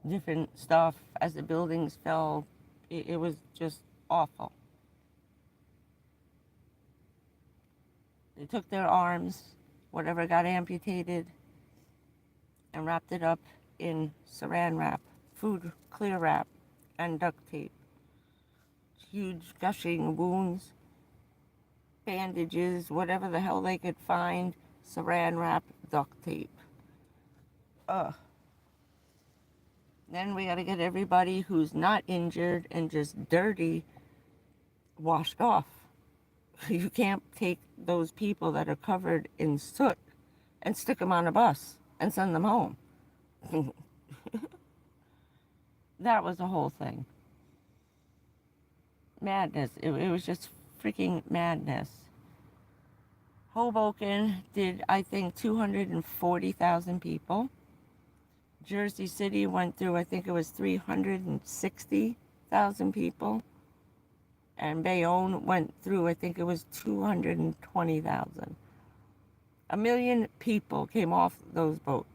Different stuff as the buildings fell. It was just awful. They took their arms, whatever got amputated, and wrapped it up in saran wrap, food clear wrap, and duct tape. Huge gushing wounds, bandages, whatever the hell they could find, saran wrap, duct tape. Ugh. Then we got to get everybody who's not injured and just dirty washed off. You can't take those people that are covered in soot and stick them on a bus and send them home. That was the whole thing. Madness. It was just freaking madness. Hoboken did, I think, 240,000 people. Jersey City went through, I think it was 360,000 people. And Bayonne went through, I think it was 220,000. 1 million people came off those boats.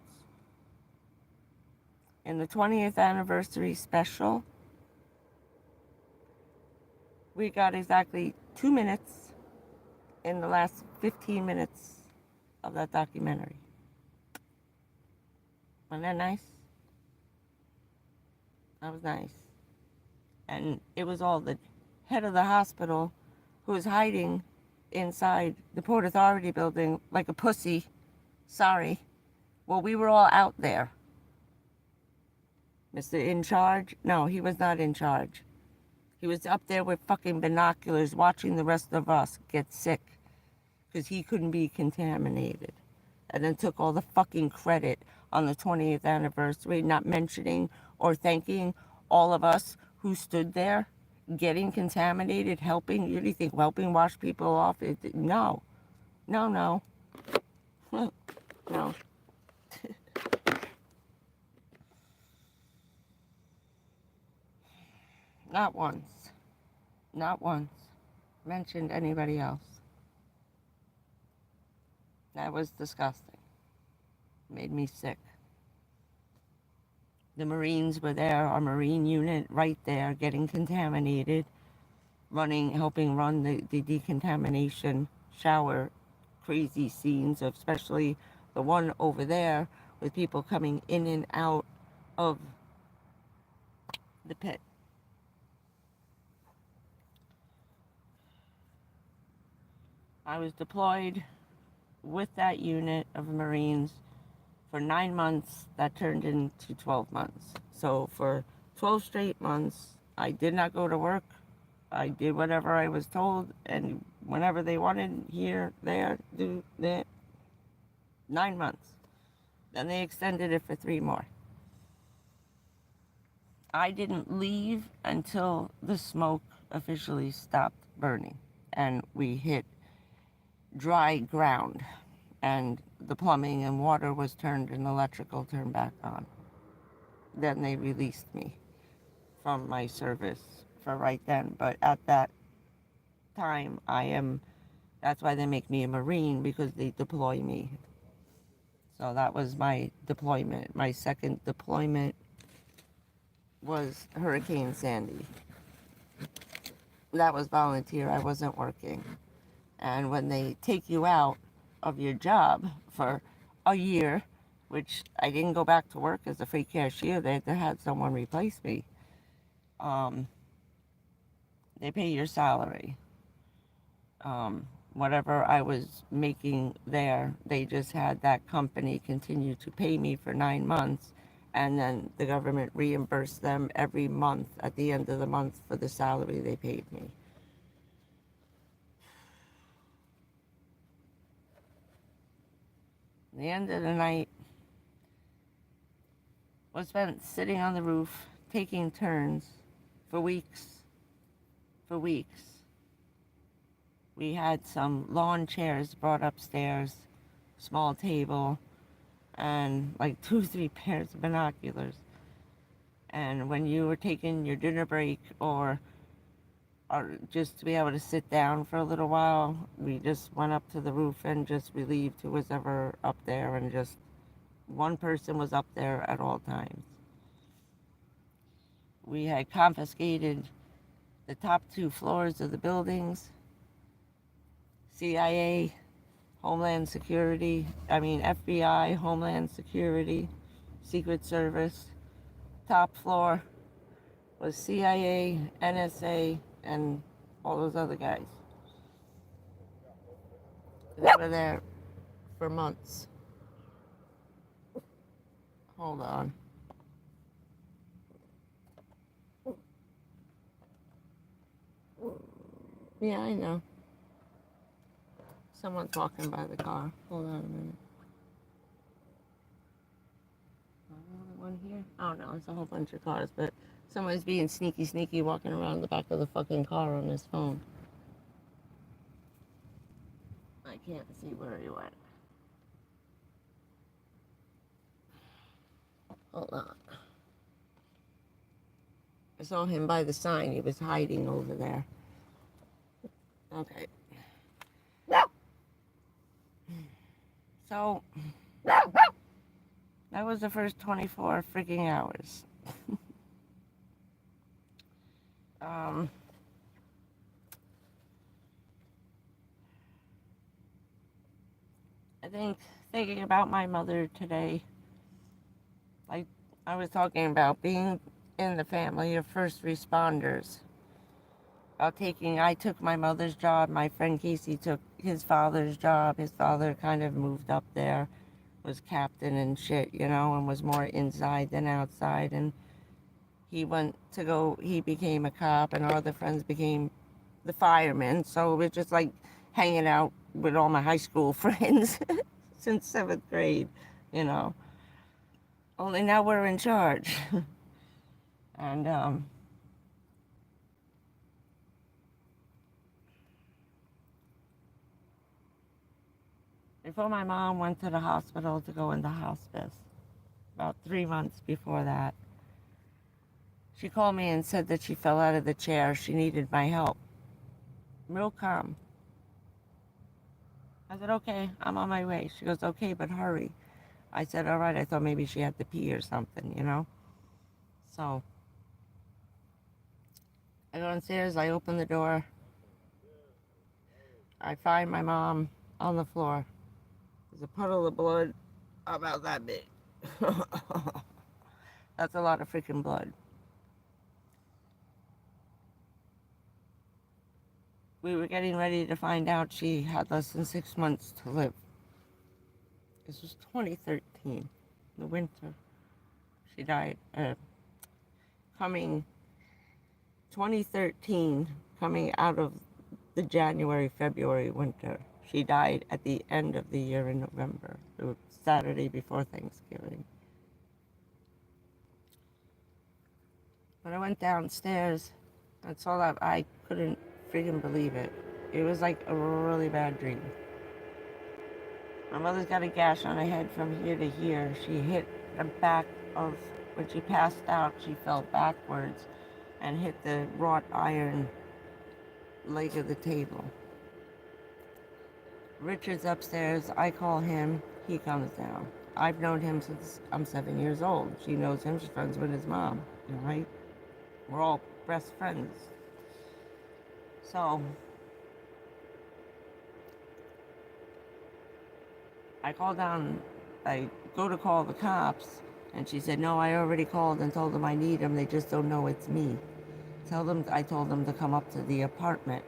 In the 20th anniversary special, we got exactly 2 minutes in the last 15 minutes of that documentary. Wasn't that nice? That was nice. And it was all the head of the hospital who was hiding inside the Port Authority building like a pussy. Sorry. Well, we were all out there. Mr. In charge? No, he was not in charge. He was up there with fucking binoculars watching the rest of us get sick because he couldn't be contaminated. And then took all the fucking credit on the 20th anniversary, not mentioning or thanking all of us who stood there getting contaminated, helping. You really think helping wash people off? No. No. Not once. Not once. Mentioned anybody else. That was disgusting. Made me sick. The Marines were there, our Marine unit right there, getting contaminated, helping run the decontamination shower crazy scenes, especially the one over there with people coming in and out of the pit. I was deployed with that unit of Marines for 9 months. That turned into 12 months. So for 12 straight months, I did not go to work. I did whatever I was told, and whenever they wanted, here, there, do that. 9 months. Then they extended it for 3 more. I didn't leave until the smoke officially stopped burning and we hit dry ground and the plumbing and water was turned and electrical turned back on. Then they released me from my service for right then. But at that time, that's why they make me a Marine, because they deploy me. So that was my deployment. My second deployment was Hurricane Sandy. That was volunteer. I wasn't working. And when they take you out of your job for a year, which I didn't go back to work as a free cashier, they had someone replace me. They pay your salary. Whatever I was making there, they just had that company continue to pay me for 9 months, and then the government reimbursed them every month at the end of the month for the salary they paid me. The end of the night was spent sitting on the roof, taking turns for weeks. For weeks. We had some lawn chairs brought upstairs, small table, and like 2 or 3 pairs of binoculars. And when you were taking your dinner break or just to be able to sit down for a little while, we just went up to the roof and just relieved who was ever up there, and just one person was up there at all times. We had confiscated the top 2 floors of the buildings. CIA, FBI, Homeland Security, Secret Service. Top floor was CIA, NSA, and all those other guys. They were there for months. Hold on. Yeah, I know. Someone's walking by the car. Hold on a minute. One here? Oh no, it's a whole bunch of cars, but someone's being sneaky walking around the back of the fucking car on his phone. I can't see where he went. Hold on. I saw him by the sign. He was hiding over there. Okay. So, that was the first 24 freaking hours. I think thinking about my mother today, like I was talking about being in the family of first responders. I took my mother's job. My friend Casey took his father's job. His father kind of moved up there, was captain and shit, and was more inside than outside. And he became a cop, and our other friends became the firemen. So it was just like hanging out with all my high school friends since 7th grade, Only now we're in charge. And, Before my mom went to the hospital to go into hospice, about 3 months before that, she called me and said that she fell out of the chair. She needed my help. Real calm. I said, okay, I'm on my way. She goes, okay, but hurry. I said, all right. I thought maybe she had to pee or something, you know? So I go downstairs, I open the door. I find my mom on the floor. There's a puddle of blood about that big. That's a lot of freaking blood. We were getting ready to find out she had less than 6 months to live. This was 2013, the winter. She died coming 2013, coming out of the January, February winter. She died at the end of the year in November, the Saturday before Thanksgiving. When I went downstairs and saw that, I couldn't freaking believe it. It was like a really bad dream. My mother's got a gash on her head from here to here. She hit the back of, when she passed out, she fell backwards and hit the wrought iron leg of the table. Richard's upstairs. I call him. He comes down. I've known him since I'm 7 years old. She knows him. She's friends with his mom. Right? We're all best friends. So I call down. I go to call the cops, and she said, no, I already called and told them I need them. They just don't know it's me. Tell them I told them to come up to the apartment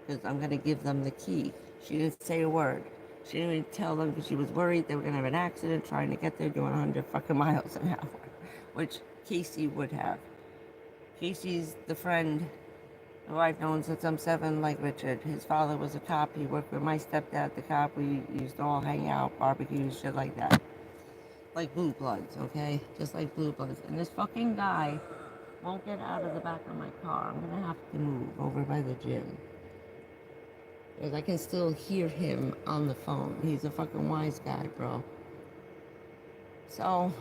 because I'm going to give them the key. She didn't say a word. She didn't even tell them because she was worried they were going to have an accident trying to get there doing 100 fucking miles an hour, which Casey would have. Casey's the friend who I've known since I'm 7, like Richard. His father was a cop. He worked with my stepdad, the cop. We used to all hang out, barbecue, shit like that. Like Blue Bloods, okay? Just like Blue Bloods. And this fucking guy won't get out of the back of my car. I'm going to have to move over by the gym. Because I can still hear him on the phone. He's a fucking wise guy, bro. So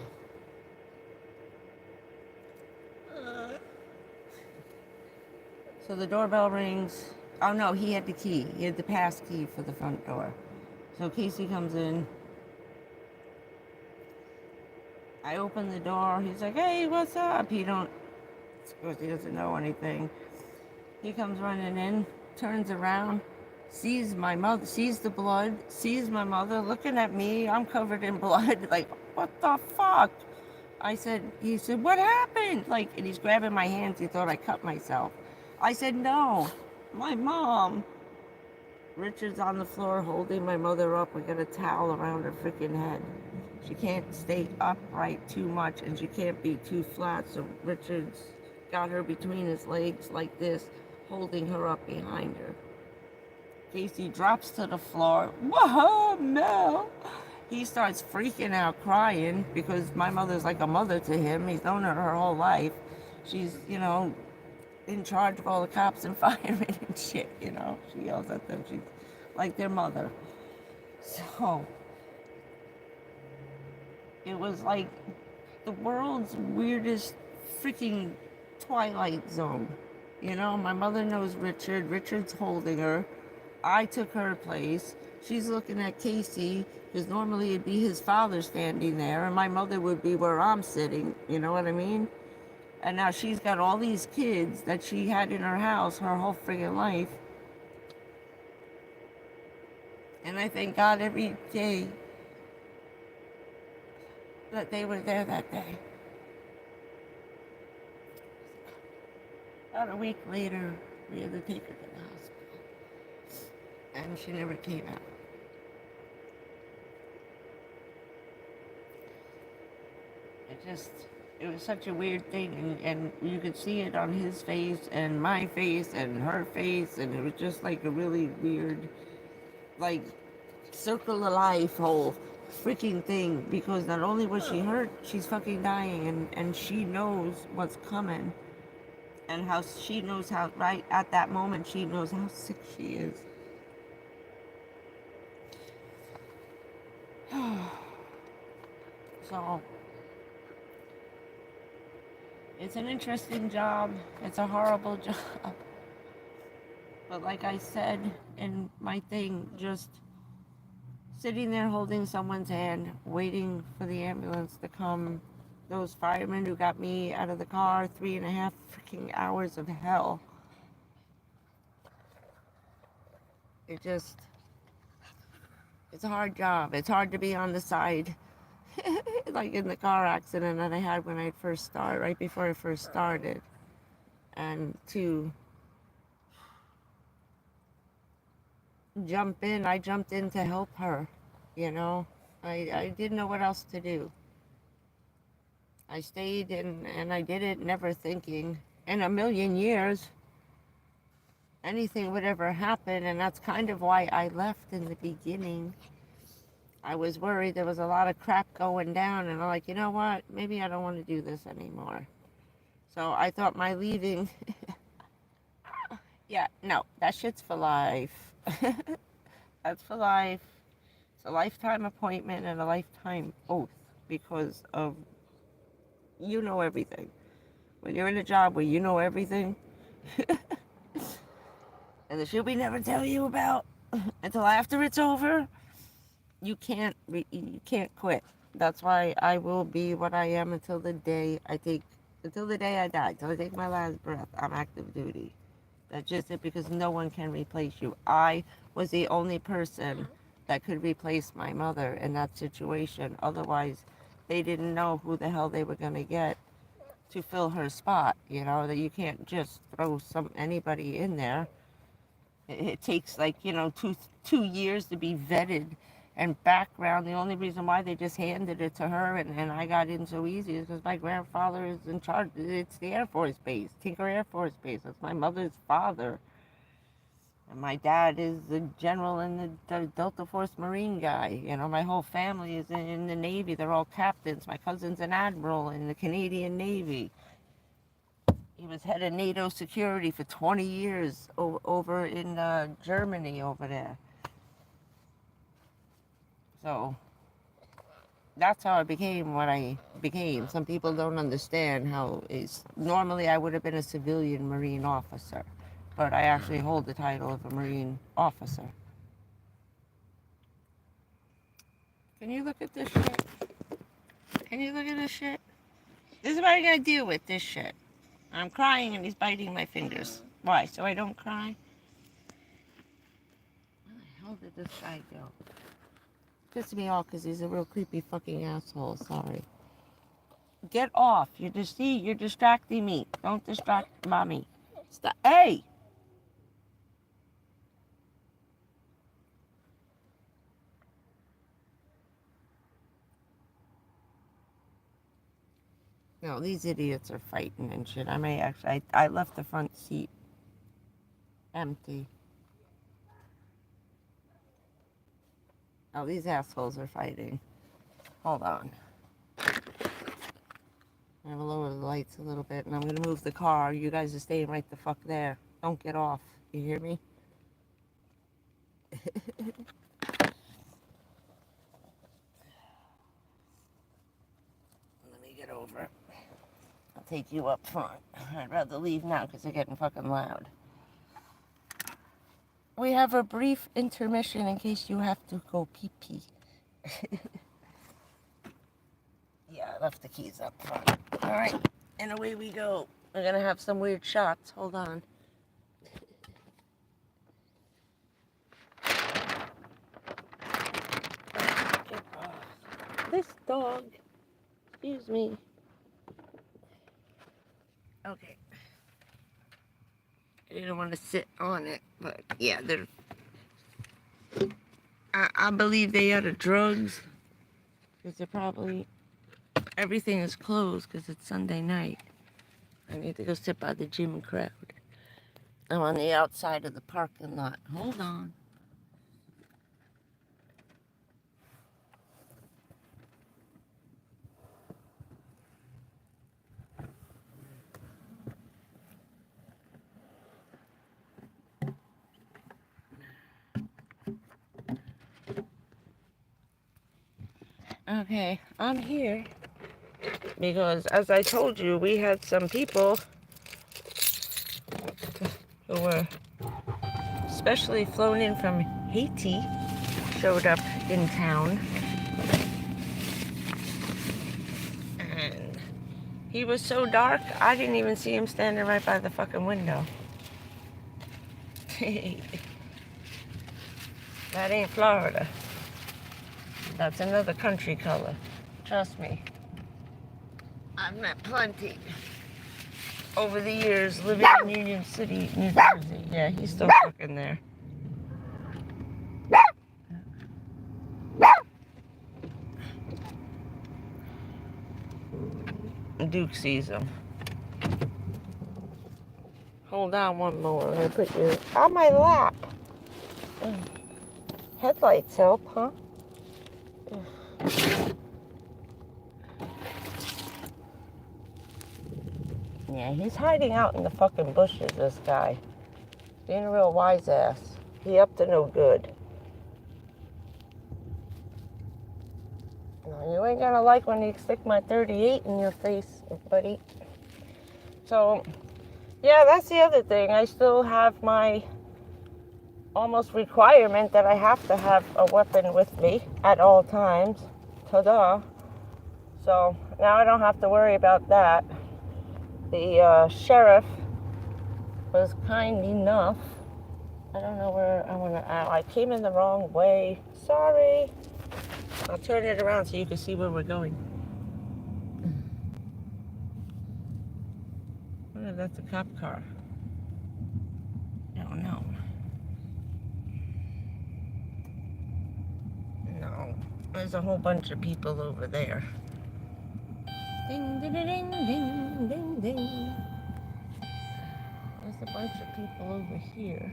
the doorbell rings. Oh no, he had the key. He had the pass key for the front door. So Casey comes in. I open the door. He's like, hey, what's up? Of course he doesn't know anything. He comes running in, turns around, sees my mother, sees the blood, sees my mother looking at me. I'm covered in blood. Like, what the fuck? He said, what happened? Like, and he's grabbing my hands. He thought I cut myself. I said, no, my mom. Richard's on the floor holding my mother up. We got a towel around her freaking head. She can't stay upright too much, and she can't be too flat. So Richard's got her between his legs like this, holding her up behind her. Casey drops to the floor. Whoa, no. He starts freaking out, crying, because my mother's like a mother to him. He's known her whole life. She's, in charge of all the cops and firemen and shit, She yells at them. She's like their mother. So it was like the world's weirdest freaking Twilight Zone. My mother knows Richard. Richard's holding her. I took her place. She's looking at Casey, because normally it'd be his father standing there, and my mother would be where I'm sitting. You know what I mean? And now she's got all these kids that she had in her house her whole friggin' life. And I thank God every day that they were there that day. About a week later, we had to take her to the hospital. And she never came out. It was such a weird thing, and you could see it on his face and my face and her face, and it was just like a really weird, like, circle of life whole freaking thing, because not only was she hurt, she's fucking dying, and she knows what's coming, and how she knows how, right at that moment, she knows how sick she is. So it's an interesting job. It's a horrible job. But like I said in my thing, just sitting there holding someone's hand, waiting for the ambulance to come. Those firemen who got me out of the car, 3.5 freaking hours of hell. It's a hard job. It's hard to be on the side, like in the car accident that I had when I first started, right before I first started. And to jump in, I jumped in to help her, you know. I didn't know what else to do. I stayed and I did it never thinking in a million years anything would ever happen, and that's kind of why I left in the beginning. I was worried there was a lot of crap going down, and I'm like, you know what? Maybe I don't want to do this anymore. So I thought my leaving, yeah, no, that shit's for life. That's for life. It's a lifetime appointment and a lifetime oath because of you know everything. When you're in a job where you know everything, and the shit we never tell you about until after it's over, you can't quit. That's why I will be what I am until the day I die, until I take my last breath. I'm active duty. That's just it, because no one can replace you. I was the only person that could replace my mother in that situation. Otherwise, they didn't know who the hell they were going to get to fill her spot. You know, that you can't just throw anybody in there. It takes like, you know, two years to be vetted and background. The only reason why they just handed it to her and I got in so easy is because my grandfather is in charge. It's the Air Force Base, Tinker Air Force Base. That's my mother's father. And my dad is the general in the Delta Force Marine guy. You know, my whole family is in the Navy. They're all captains. My cousin's an admiral in the Canadian Navy. He was head of NATO security for 20 years over in Germany over there. So that's how I became what I became. Some people don't understand how normally I would have been a civilian Marine officer, but I actually hold the title of a Marine officer. Can you look at this shit? Can you look at this shit? This is what I gotta deal with, this shit. I'm crying and he's biting my fingers. Why? So I don't cry? Where the hell did this guy go? Pisses me off because he's a real creepy fucking asshole. Sorry. Get off. You're distracting me. Don't distract mommy. Stop. Hey! No, these idiots are fighting and shit. I left the front seat empty. Oh, these assholes are fighting. Hold on. I'm gonna lower the lights a little bit and I'm gonna move the car. You guys are staying right the fuck there. Don't get off. You hear me? Let me get over. I'll take you up front. I'd rather leave now because they're getting fucking loud. We have a brief intermission in case you have to go pee-pee. Yeah, I left the keys up front. All right, and away we go. We're gonna have some weird shots. Hold on. This dog. Excuse me. Okay. I didn't want to sit on it, but yeah, they're. I believe they are the drugs, because they're probably. Everything is closed because it's Sunday night. I need to go sit by the gym crowd. I'm on the outside of the parking lot. Hold on. Okay, I'm here because, as I told you, we had some people who were especially flown in from Haiti showed up in town. And he was so dark, I didn't even see him standing right by the fucking window. That ain't Florida. That's another country color. Trust me. I've met plenty over the years living in Union City, New Jersey. Yeah, he's still fucking there. Duke sees him. Hold on one more. I'm gonna put you on my lap. Headlights help, huh? Yeah, he's hiding out in the fucking bushes, this guy. Being a real wise ass. He up to no good. No, you ain't gonna like when you stick my 38 in your face, buddy. So, yeah, that's the other thing. I still have my almost requirement that I have to have a weapon with me at all times. Ta-da. So, now I don't have to worry about that. The sheriff was kind enough. I don't know where I want to. I came in the wrong way. Sorry. I'll turn it around so you can see where we're going. Oh, that's a cop car. No, no. No. There's a whole bunch of people over there. Ding, ding, ding, ding, ding, ding. There's a bunch of people over here.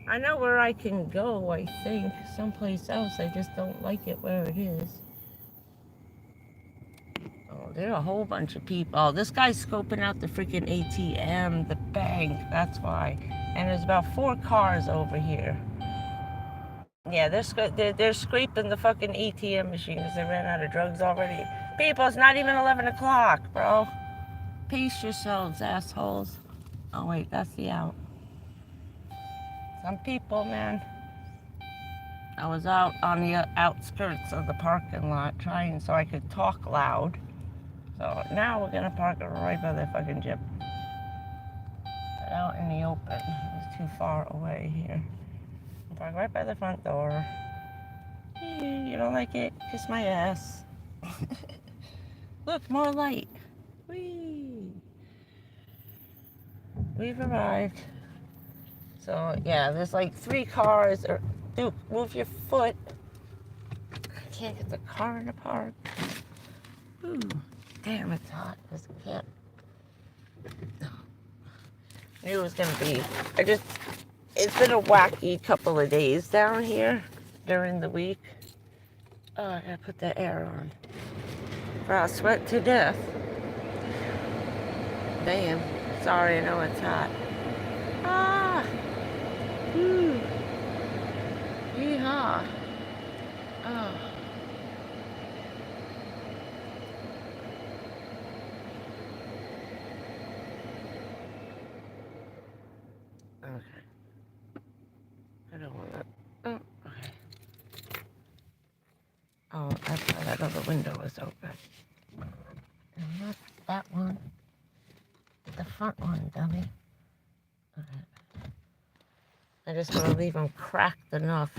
I know where I can go, I think. Someplace else. I just don't like it where it is. Oh, there are a whole bunch of people. Oh, this guy's scoping out the freaking ATM, the bank. That's why. And there's about 4 cars over here. Yeah, they're scraping the fucking ATM machine because they ran out of drugs already. People, it's not even 11 o'clock, bro. Pace yourselves, assholes. Oh, wait, that's the out. Some people, man. I was out on the outskirts of the parking lot trying so I could talk loud. So now we're going to park it right by the fucking gym. But out in the open. It's too far away here. Park right by the front door. You don't like it? Kiss my ass. Look, more light. Whee! We've arrived. So, yeah, there's like 3 cars. Dude, move your foot. I can't get the car in the park. Ooh, damn, it's hot. This can't. Knew it was gonna be. It's been a wacky couple of days down here during the week. Oh, I gotta put the air on. Or I'll sweat to death. Damn. Sorry, I know it's hot. Ah! Woo! Yeehaw! Oh. Okay. I don't want that. Oh, okay. Oh, that's why that other window was open. And not that one. The front one, dummy. Okay. I just want to leave him cracked enough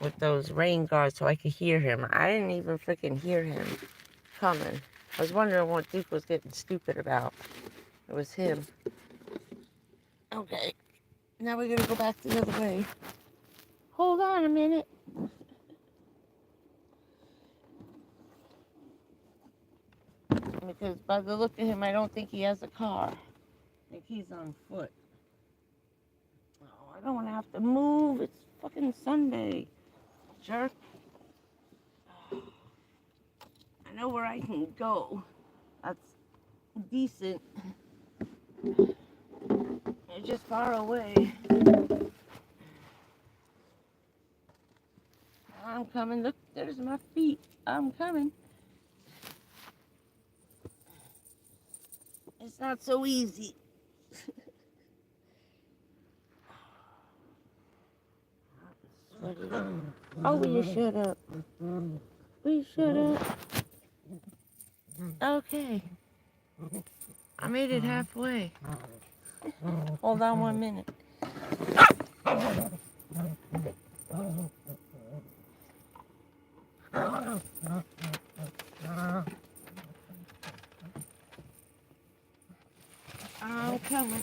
with those rain guards so I could hear him. I didn't even freaking hear him coming. I was wondering what Duke was getting stupid about. It was him. Okay. Now we're going to go back the other way. Hold on a minute. Because by the look of him, I don't think he has a car. I think he's on foot. Oh, I don't want to have to move. It's fucking Sunday. Jerk. I know where I can go. That's decent. You're just far away. I'm coming. Look, there's my feet. I'm coming. It's not so easy. Oh, will you shut up? Will you shut up? Okay. I made it halfway. Hold on 1 minute. I'm coming.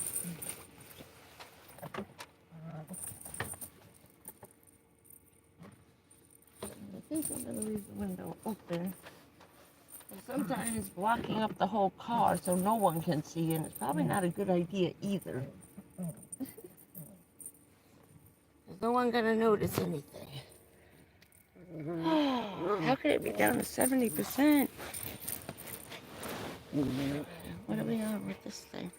I think I'm going to leave the window open. Sometimes blocking up the whole car so no one can see, and it's probably not a good idea either. There's no one gonna notice anything. How could it be down to 70%? What are we on with this thing?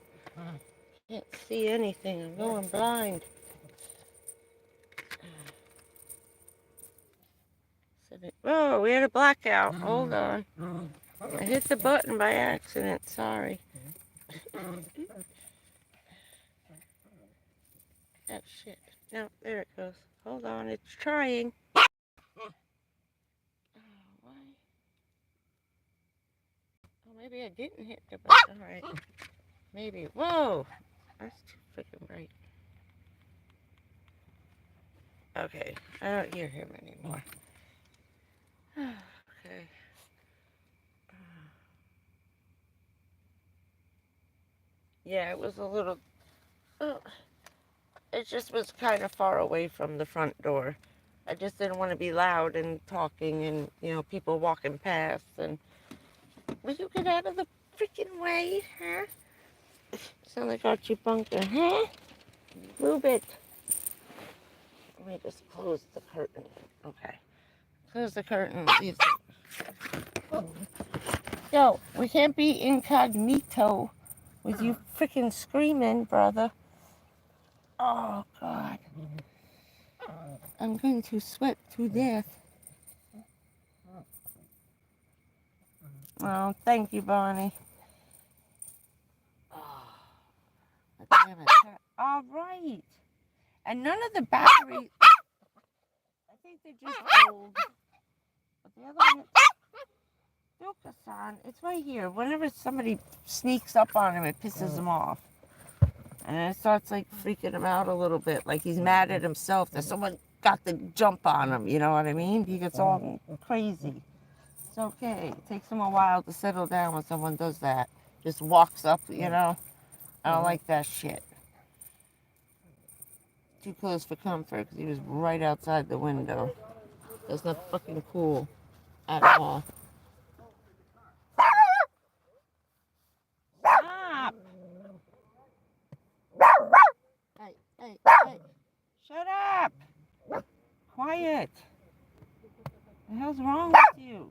Can't see anything. I'm going blind. Oh, we had a blackout. Hold on. I hit the button by accident. Sorry. Oh, shit. No, there it goes. Hold on. It's trying. Oh, why? Oh, maybe I didn't hit the button. All right. Maybe. Whoa. That's too freaking bright. Okay. I don't hear him anymore. Okay. Yeah, it was a little... it just was kind of far away from the front door. I just didn't want to be loud and talking and, you know, people walking past. And will you get out of the freaking way, huh? Sound like Archie Bunker, huh? Move it. Let me just close the curtain. Okay. Close the curtain. Yo, we can't be incognito with you freaking screaming, brother. Oh, God. I'm going to sweat to death. Oh, thank you, Bonnie. Oh, damn it. All right. And none of the batteries, I think they're just old. But the other one, Duka-san, it's right here. Whenever somebody sneaks up on him, it pisses him off. And then it starts like freaking him out a little bit. Like he's mad at himself that someone got the jump on him. You know what I mean? He gets all crazy. It's okay. It takes him a while to settle down when someone does that. Just walks up, you know? I don't like that shit. Too close for comfort because he was right outside the window. That's not fucking cool at all. Stop! Hey, hey, hey. Shut up! Quiet. What the hell's wrong with you?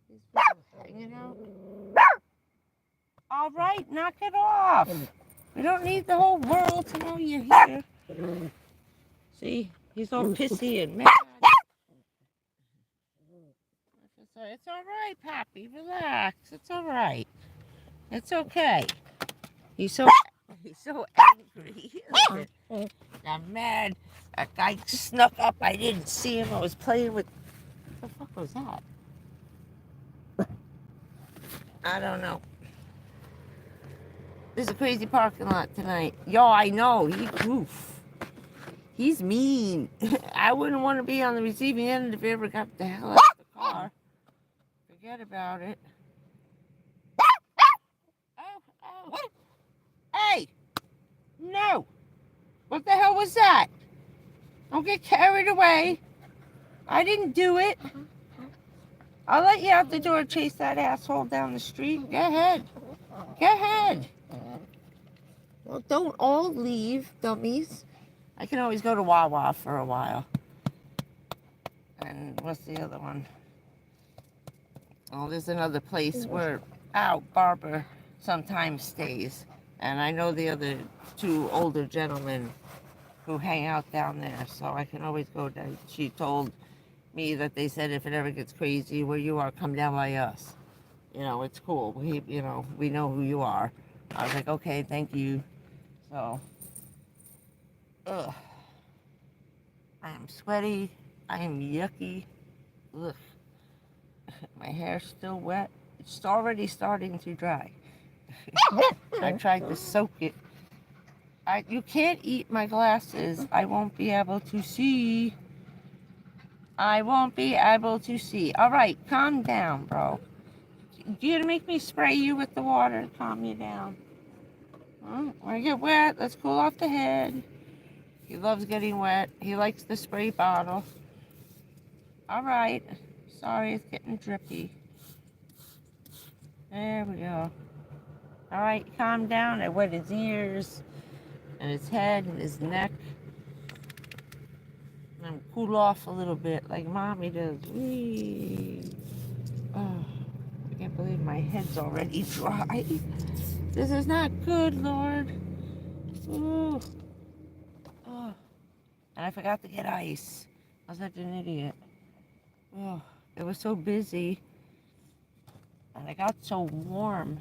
These people hanging out. All right, knock it off. We don't need the whole world to know you're here. See, he's all pissy and mad. It's all right, Pappy. Relax. It's all right. It's okay. He's so angry. I'm mad. That guy snuck up. I didn't see him. I was playing with... What the fuck was that? I don't know. There's a crazy parking lot tonight. Yo, I know. He's mean. I wouldn't want to be on the receiving end if he ever got the hell out of the car. Forget about it. Oh. Hey! No! What the hell was that? Don't get carried away. I didn't do it. I'll let you out the door and chase that asshole down the street. Go ahead. Go ahead. Well, don't all leave, dummies. I can always go to Wawa for a while. And what's the other one? Oh, there's another place where Barbara sometimes stays. And I know the other two older gentlemen who hang out down there, so I can always go down. She told me that they said if it ever gets crazy where you are, come down by us. You know, it's cool. We know who you are. I was like, okay, thank you. So, ugh. I am sweaty. I am yucky. Ugh. My hair's still wet. It's already starting to dry. I tried to soak it. You can't eat my glasses. I won't be able to see. I won't be able to see. All right, calm down, bro. You gonna make me spray you with the water to calm you down? When I get wet, let's cool off the head. He loves getting wet. He likes the spray bottle. All right. Sorry, it's getting drippy. There we go. All right, calm down. I wet his ears and his head and his neck. And cool off a little bit like mommy does. Whee. Oh, I can't believe my head's already dry. This is not good, Lord. Ooh. Oh. And I forgot to get ice. I was such an idiot. Oh, it was so busy. And it got so warm.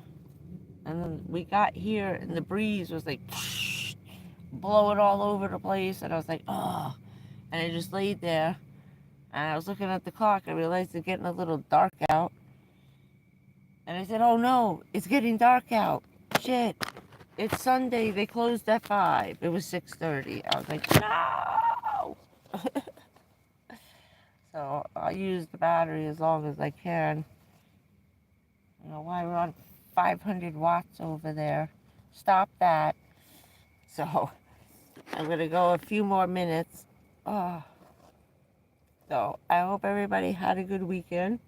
And then we got here and the breeze was like blowing all over the place. And I was like, oh. And I just laid there. And I was looking at the clock. I realized it's getting a little dark out. And I said, oh no, it's getting dark out. Shit. It's Sunday. They closed at 5. It was 6:30. I was like, no. So I'll use the battery as long as I can. I don't know why we're on 500 watts over there. Stop that. So I'm going to go a few more minutes. Oh. So I hope everybody had a good weekend.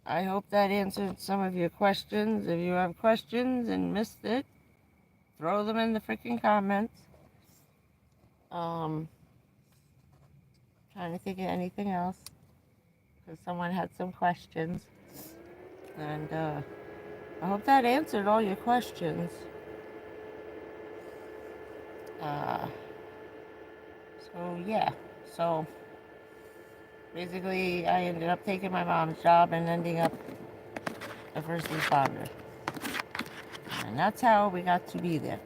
I hope that answered some of your questions. If you have questions and missed it, throw them in the freaking comments. Trying to think of anything else because someone had some questions. And I hope that answered all your questions. So yeah, so basically I ended up taking my mom's job and ending up a first responder. And that's how we got to be there.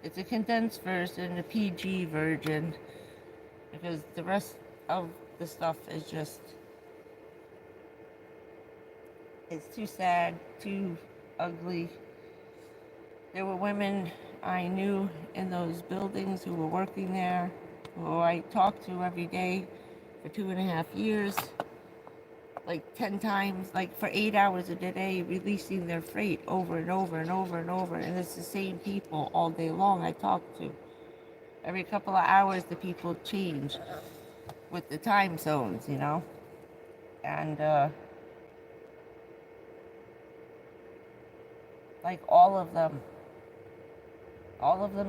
It's a condensed version, a PG version, because the rest of the stuff is just, it's too sad, too ugly. There were women I knew in those buildings who were working there, who I talked to every day for 2.5 years, like 10 times, like for 8 hours a day, releasing their freight over and over and over and over. And it's the same people all day long I talk to. Every couple of hours, the people change with the time zones, you know? And, like all of them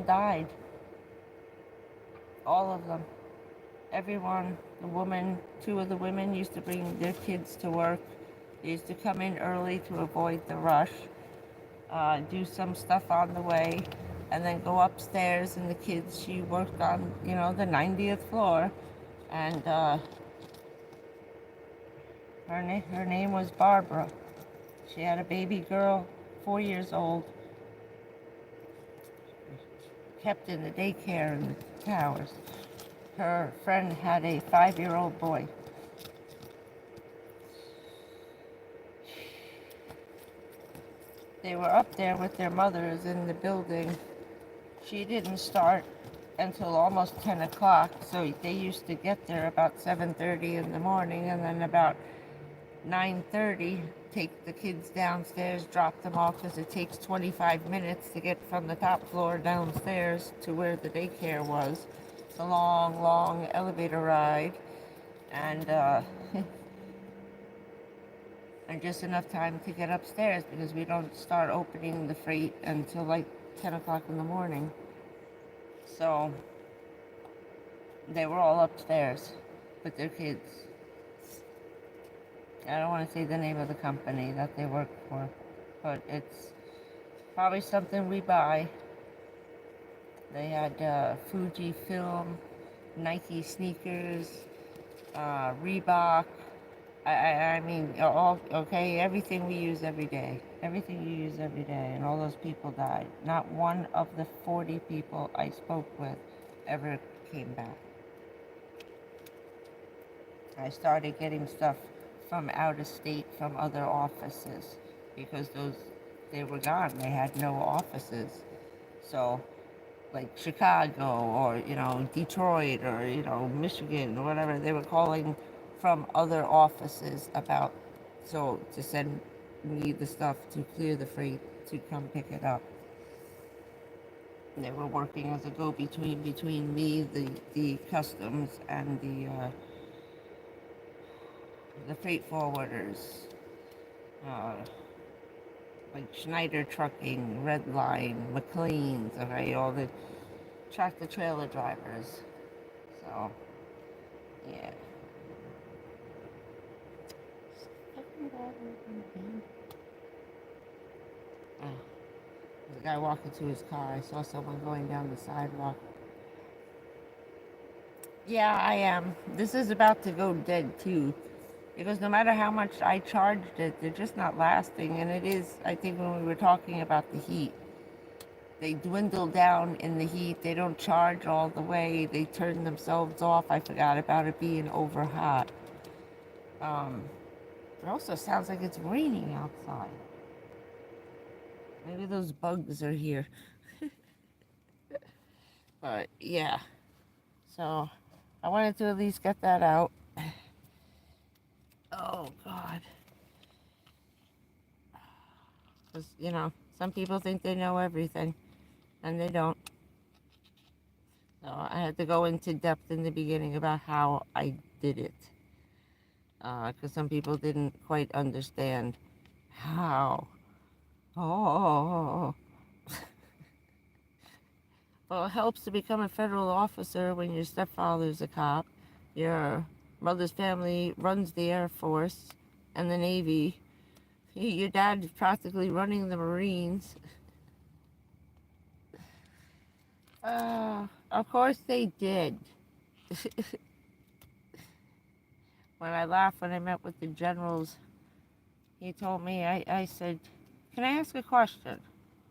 died. All of them. Everyone, the woman, 2 of the women used to bring their kids to work. They used to come in early to avoid the rush, do some stuff on the way, and then go upstairs. And the kids, she worked on, you know, the 90th floor. And her name was Barbara. She had a baby girl, 4 years old, kept in the daycare in the towers. Her friend had a 5-year-old boy. They were up there with their mothers in the building. She didn't start until almost 10 o'clock, so they used to get there about 7:30 in the morning, and then about 9:30, take the kids downstairs, drop them off, because it takes 25 minutes to get from the top floor downstairs to where the daycare was. It's a long, long elevator ride, and and just enough time to get upstairs because we don't start opening the freight until like 10 o'clock in the morning. So they were all upstairs with their kids. I don't want to say the name of the company that they work for, but it's probably something we buy. They had Fuji film, Nike sneakers, Reebok. I mean, all okay. Everything we use every day. Everything you use every day, and all those people died. Not one of the 40 people I spoke with ever came back. I started getting stuff from out of state from other offices because they were gone. They had no offices. So like Chicago or Detroit or Michigan or whatever, they were calling from other offices about to send me the stuff to clear the freight to come pick it up. And they were working as a go-between between me, the customs, and the freight forwarders, uh, like Schneider Trucking, Redline, McLean's, okay, all the tractor trailer drivers. So, yeah. Oh, there's a guy walking to his car. I saw someone going down the sidewalk. Yeah, I am. This is about to go dead too. Because no matter how much I charged it, they're just not lasting. And it is, I think when we were talking about the heat, they dwindle down in the heat. They don't charge all the way. They turn themselves off. I forgot about it being over hot. It also sounds like it's raining outside. Maybe those bugs are here. But yeah. So I wanted to at least get that out. Oh, God. Because, some people think they know everything, and they don't. So I had to go into depth in the beginning about how I did it. Because some people didn't quite understand how. Oh. Well, it helps to become a federal officer when your stepfather's a cop. Your mother's family runs the Air Force and the Navy. Your dad is practically running the Marines. Of course they did. When I laughed when I met with the generals, he told me, I said, can I ask a question?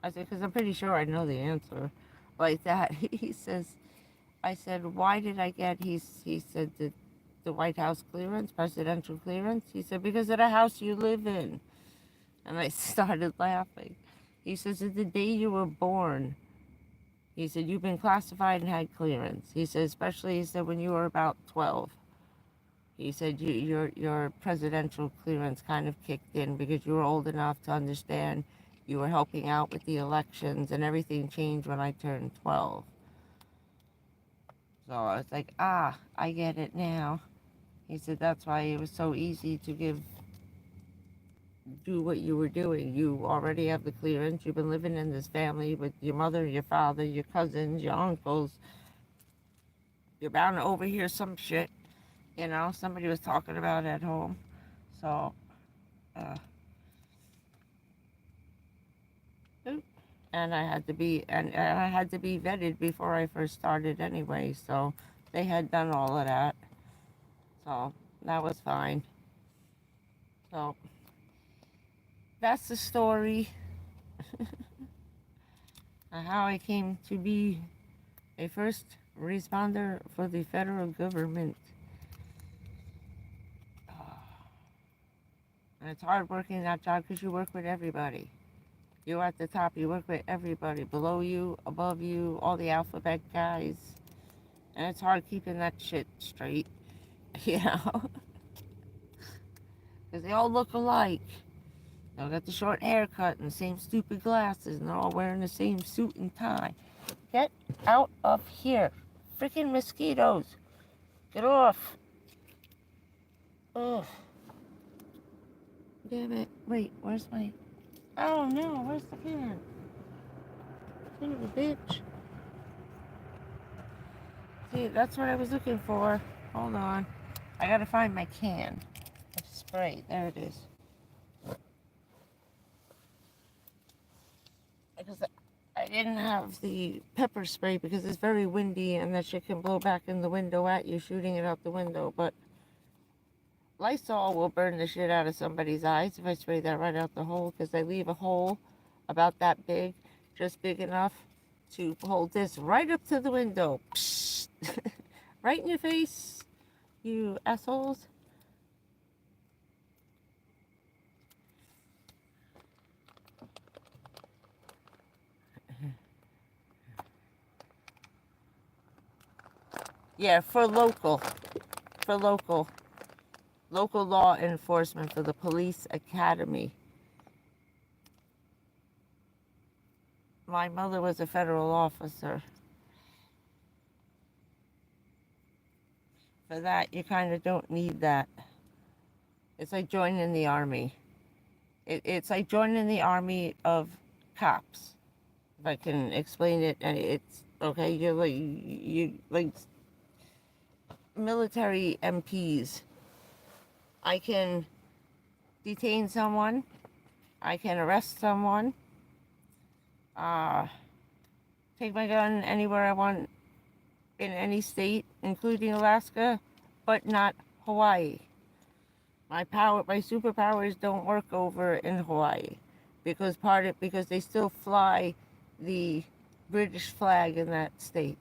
I said, because I'm pretty sure I know the answer. Like that. He says, I said, why did I get, he said, the White House clearance, presidential clearance? He said, because of the house you live in. And I started laughing. He says, it's the day you were born. He said, you've been classified and had clearance. He said, especially, he said, when you were about 12. He said, your presidential clearance kind of kicked in because you were old enough to understand you were helping out with the elections, and everything changed when I turned 12. So I was like, I get it now. He said, that's why it was so easy to do what you were doing. You already have the clearance. You've been living in this family with your mother, your father, your cousins, your uncles. You're bound to overhear some shit, somebody was talking about at home. So, and I had to be vetted before I first started anyway. So they had done all of that. So that was fine. So that's the story. How I came to be a first responder for the federal government. And it's hard working that job because you work with everybody. You're at the top, you work with everybody. Below you, above you, all the alphabet guys. And it's hard keeping that shit straight, Because they all look alike. They all got the short haircut and the same stupid glasses, and they're all wearing the same suit and tie. Get out of here. Freaking mosquitoes. Get off. Ugh. Damn it. Wait, where's my... Oh no, where's the can? Son of a bitch. See, that's what I was looking for. Hold on. I gotta find my can of spray. There it is. Because I didn't have the pepper spray because it's very windy and that shit can blow back in the window at you, shooting it out the window. But Lysol will burn the shit out of somebody's eyes if I spray that right out the hole, because I leave a hole about that big, just big enough to hold this right up to the window. Right in your face, you assholes. Yeah, for local law enforcement, for the police academy. My mother was a federal officer. For that, you kind of don't need that. It's like joining the army. It's like joining the army of cops, if I can explain it. And it's okay. You're like military MPs. I can detain someone. I can arrest someone. Take my gun anywhere I want in any state, including Alaska, but not Hawaii. My superpowers don't work over in Hawaii because they still fly the British flag in that state.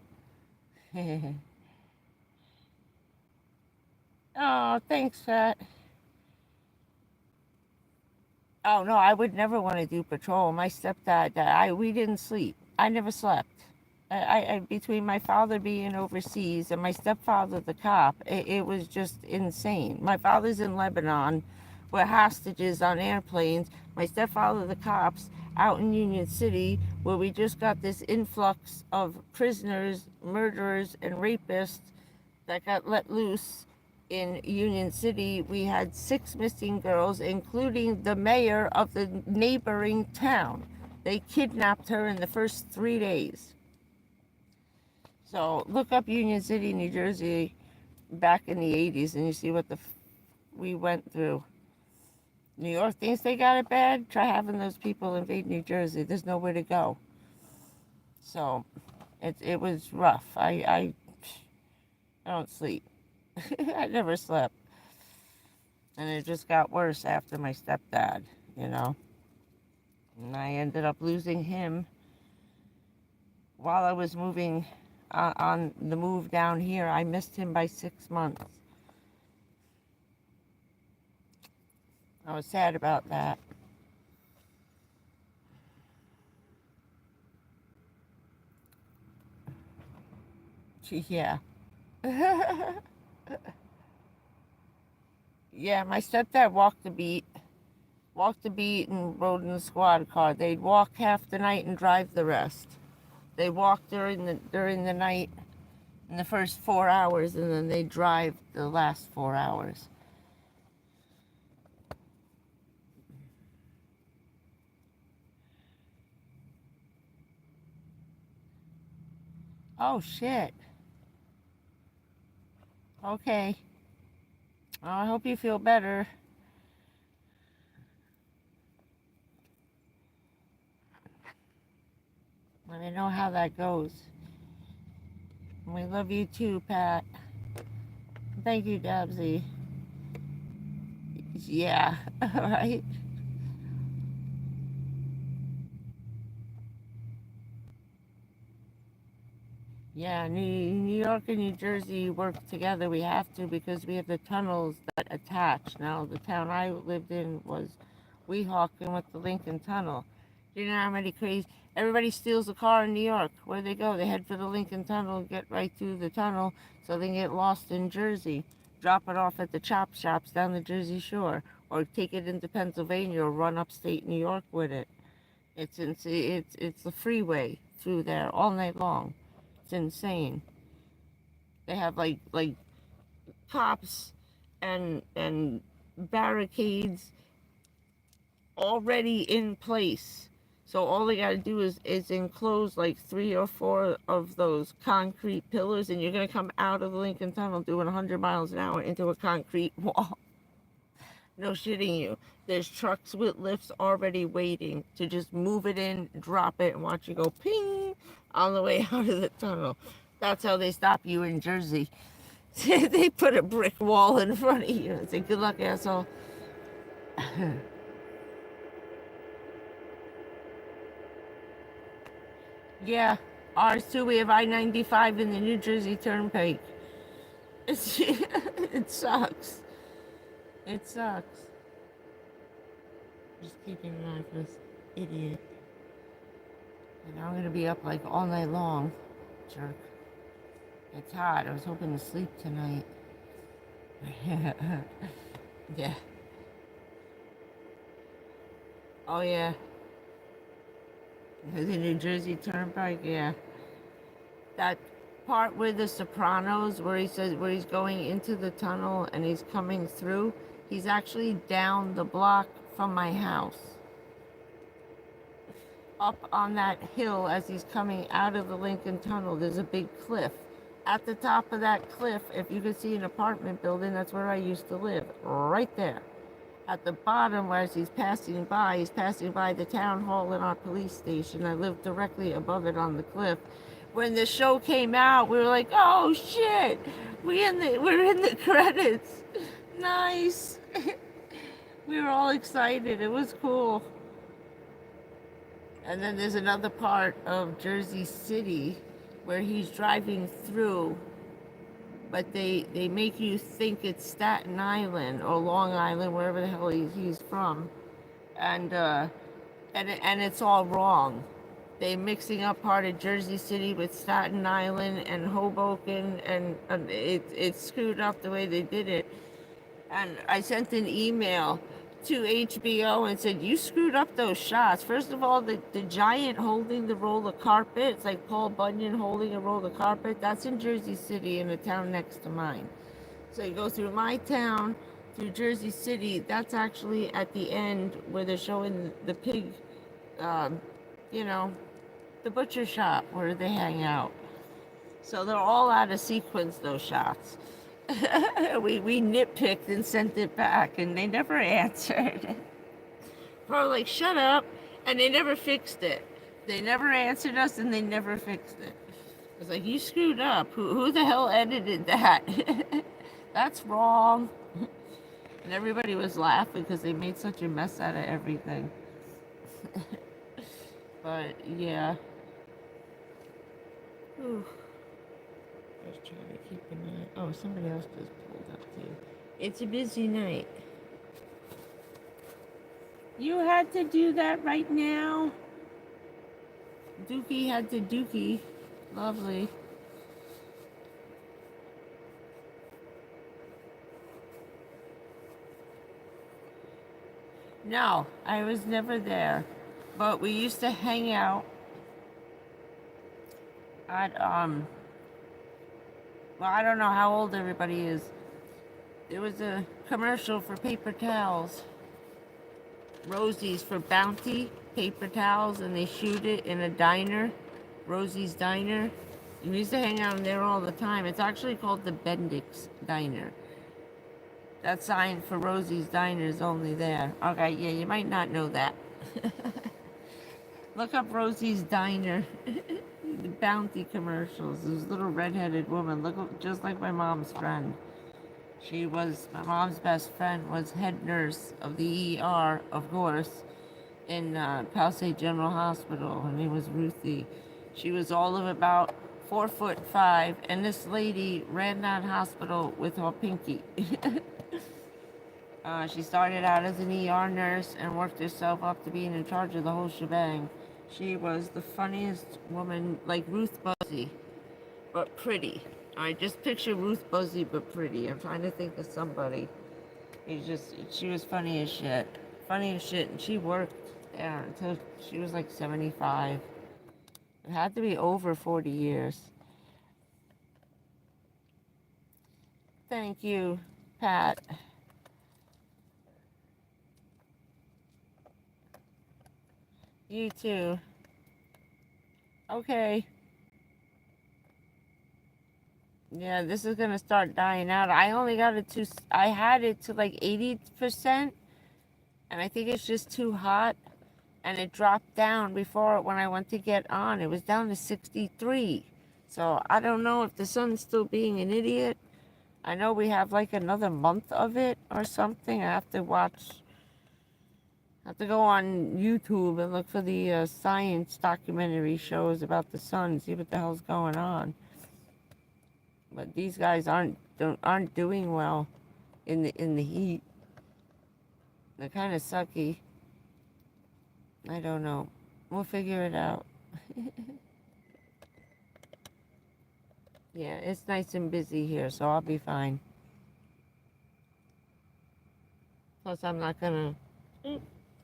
Oh, thanks, Fat. Oh no, I would never want to do patrol. My stepdad, we didn't sleep. I never slept. Between my father being overseas and my stepfather, the cop, it was just insane. My father's in Lebanon. We're hostages on airplanes. My stepfather, the cops, out in Union City, where we just got this influx of prisoners, murderers, and rapists that got let loose in Union City. We had 6 missing girls, including the mayor of the neighboring town. They kidnapped her in the first 3 days. So look up Union City, New Jersey, back in the 80s, and you see what we went through. New York thinks they got it bad. Try having those people invade New Jersey. There's nowhere to go. So it was rough. I don't sleep. I never slept. And it just got worse after my stepdad, you know. And I ended up losing him while I was moving on the move down here. I missed him by 6 months. I was sad about that. Yeah. Yeah, my stepdad walked the beat and rode in the squad car. They'd walk half the night and drive the rest. They walk during the night in the first 4 hours, and then they drive the last 4 hours. Oh shit. Okay. Well, I hope you feel better. Let me know how that goes. We love you too, Pat. Thank you, Dabsy. Yeah, right? Yeah, New York and New Jersey work together. We have to, because we have the tunnels that attach. Now, the town I lived in was Weehawken with the Lincoln Tunnel. Do you know how many crazy... Everybody steals a car in New York. Where they go? They head for the Lincoln Tunnel, get right through the tunnel, so they can get lost in Jersey. Drop it off at the chop shops down the Jersey Shore, or take it into Pennsylvania, or run upstate New York with it. It's the freeway through there all night long. It's insane. They have like cops and barricades already in place. So all they gotta do is enclose like 3 or 4 of those concrete pillars, and you're gonna come out of the Lincoln Tunnel doing 100 miles an hour into a concrete wall. No shitting you. There's trucks with lifts already waiting to just move it in, drop it, and watch you go ping on the way out of the tunnel. That's how they stop you in Jersey. They put a brick wall in front of you and say, good luck, asshole. Yeah, ours too. We have I-95 in the New Jersey Turnpike. It sucks. It sucks. Just keeping an eye for this idiot. And I'm gonna be up like all night long. Jerk. It's hot. I was hoping to sleep tonight. Yeah. Oh yeah. The New Jersey Turnpike, yeah. That part with the Sopranos where he says where he's going into the tunnel and he's coming through, he's actually down the block from my house. Up on that hill as he's coming out of the Lincoln Tunnel, there's a big cliff. At the top of that cliff, if you could see an apartment building, that's where I used to live, right there. At the bottom, as he's passing by the town hall and our police station. I lived directly above it on the cliff. When the show came out, we were like, "Oh shit, we're in the credits, nice." We were all excited. It was cool. And then there's another part of Jersey City where he's driving through, but they make you think it's Staten Island or Long Island, wherever the hell he's from, and it's all wrong. They mixing up part of Jersey City with Staten Island and Hoboken, and it's screwed up the way they did it. And I sent an email to HBO and said, you screwed up those shots. First of all, the giant holding the roll of carpet, it's like Paul Bunyan holding a roll of carpet. That's in Jersey City in the town next to mine. So you go through my town, through Jersey City. That's actually at the end where they're showing the pig, you know, the butcher shop where they hang out. So they're all out of sequence, those shots. we nitpicked and sent it back, and they never answered. We're like, shut up, and they never fixed it. They never answered us, and they never fixed it. I was like, you screwed up. Who the hell edited that? That's wrong. And everybody was laughing because they made such a mess out of everything. But yeah. Whew. Just trying to keep an eye. Oh, somebody else just pulled up too. It's a busy night. You had to do that right now? Dookie had to dookie. Lovely. No, I was never there. But we used to hang out at, well, I don't know how old everybody is. There was a commercial for paper towels. Rosie's for Bounty paper towels, and they shoot it in a diner, Rosie's Diner. We used to hang out in there all the time. It's actually called the Bendix Diner. That sign for Rosie's Diner is only there. Okay, yeah, you might not know that. Look up Rosie's Diner. The Bounty commercials. This little redheaded woman, look just like my mom's friend. She was, my mom's best friend was head nurse of the ER, of course, in Palisade General Hospital. Her name was Ruthie. She was all of about 4'5", and this lady ran that hospital with her pinky. She started out as an ER nurse and worked herself up to being in charge of the whole shebang. She was the funniest woman, like Ruth Buzzy, but pretty. I just picture Ruth Buzzy, but pretty. I'm trying to think of somebody. She was funny as shit. Funny as shit, and she worked there until she was like 75. It had to be over 40 years. Thank you, Pat. You too. Okay. Yeah, this is gonna start dying out. I only got it to, I had it to like 80%, and I think it's just too hot, and it dropped down before when I went to get on. It was down to 63. So I don't know if the sun's still being an idiot. I know we have like another month of it or something. I have to go on YouTube and look for the science documentary shows about the sun, see what the hell's going on. But these guys aren't doing well in the heat. They're kind of sucky. I don't know. We'll figure it out. Yeah, it's nice and busy here, so I'll be fine. Plus, I'm not gonna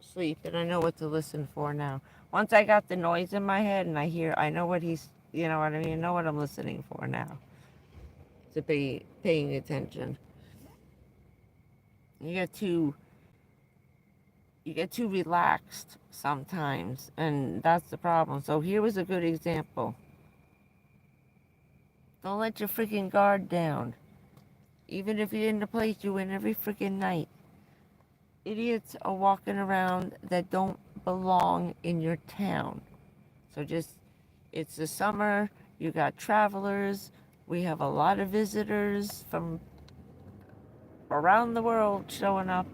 sleep, and I know what to listen for now. Once I got the noise in my head and I know what he's, you know what I mean? I know what I'm listening for now. To be paying attention. You get too relaxed sometimes, and that's the problem. So here was a good example. Don't let your freaking guard down. Even if you're in the place you win every freaking night. Idiots are walking around that don't belong in your town. So it's the summer, you got travelers, we have a lot of visitors from around the world showing up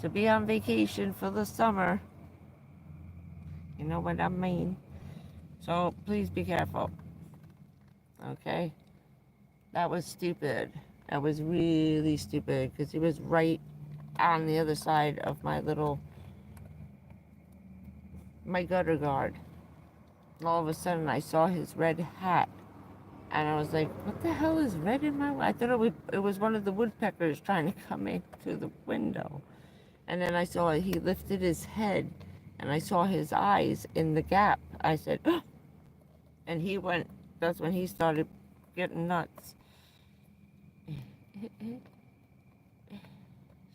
to be on vacation for the summer. You know what I mean? So please be careful. Okay? That was stupid. That was really stupid because he was right on the other side of my gutter guard. And all of a sudden I saw his red hat. And I was like, what the hell is red in my way? I thought it was one of the woodpeckers trying to come in through the window. And then I saw he lifted his head, and I saw his eyes in the gap. I said, oh! And he went, that's when he started getting nuts.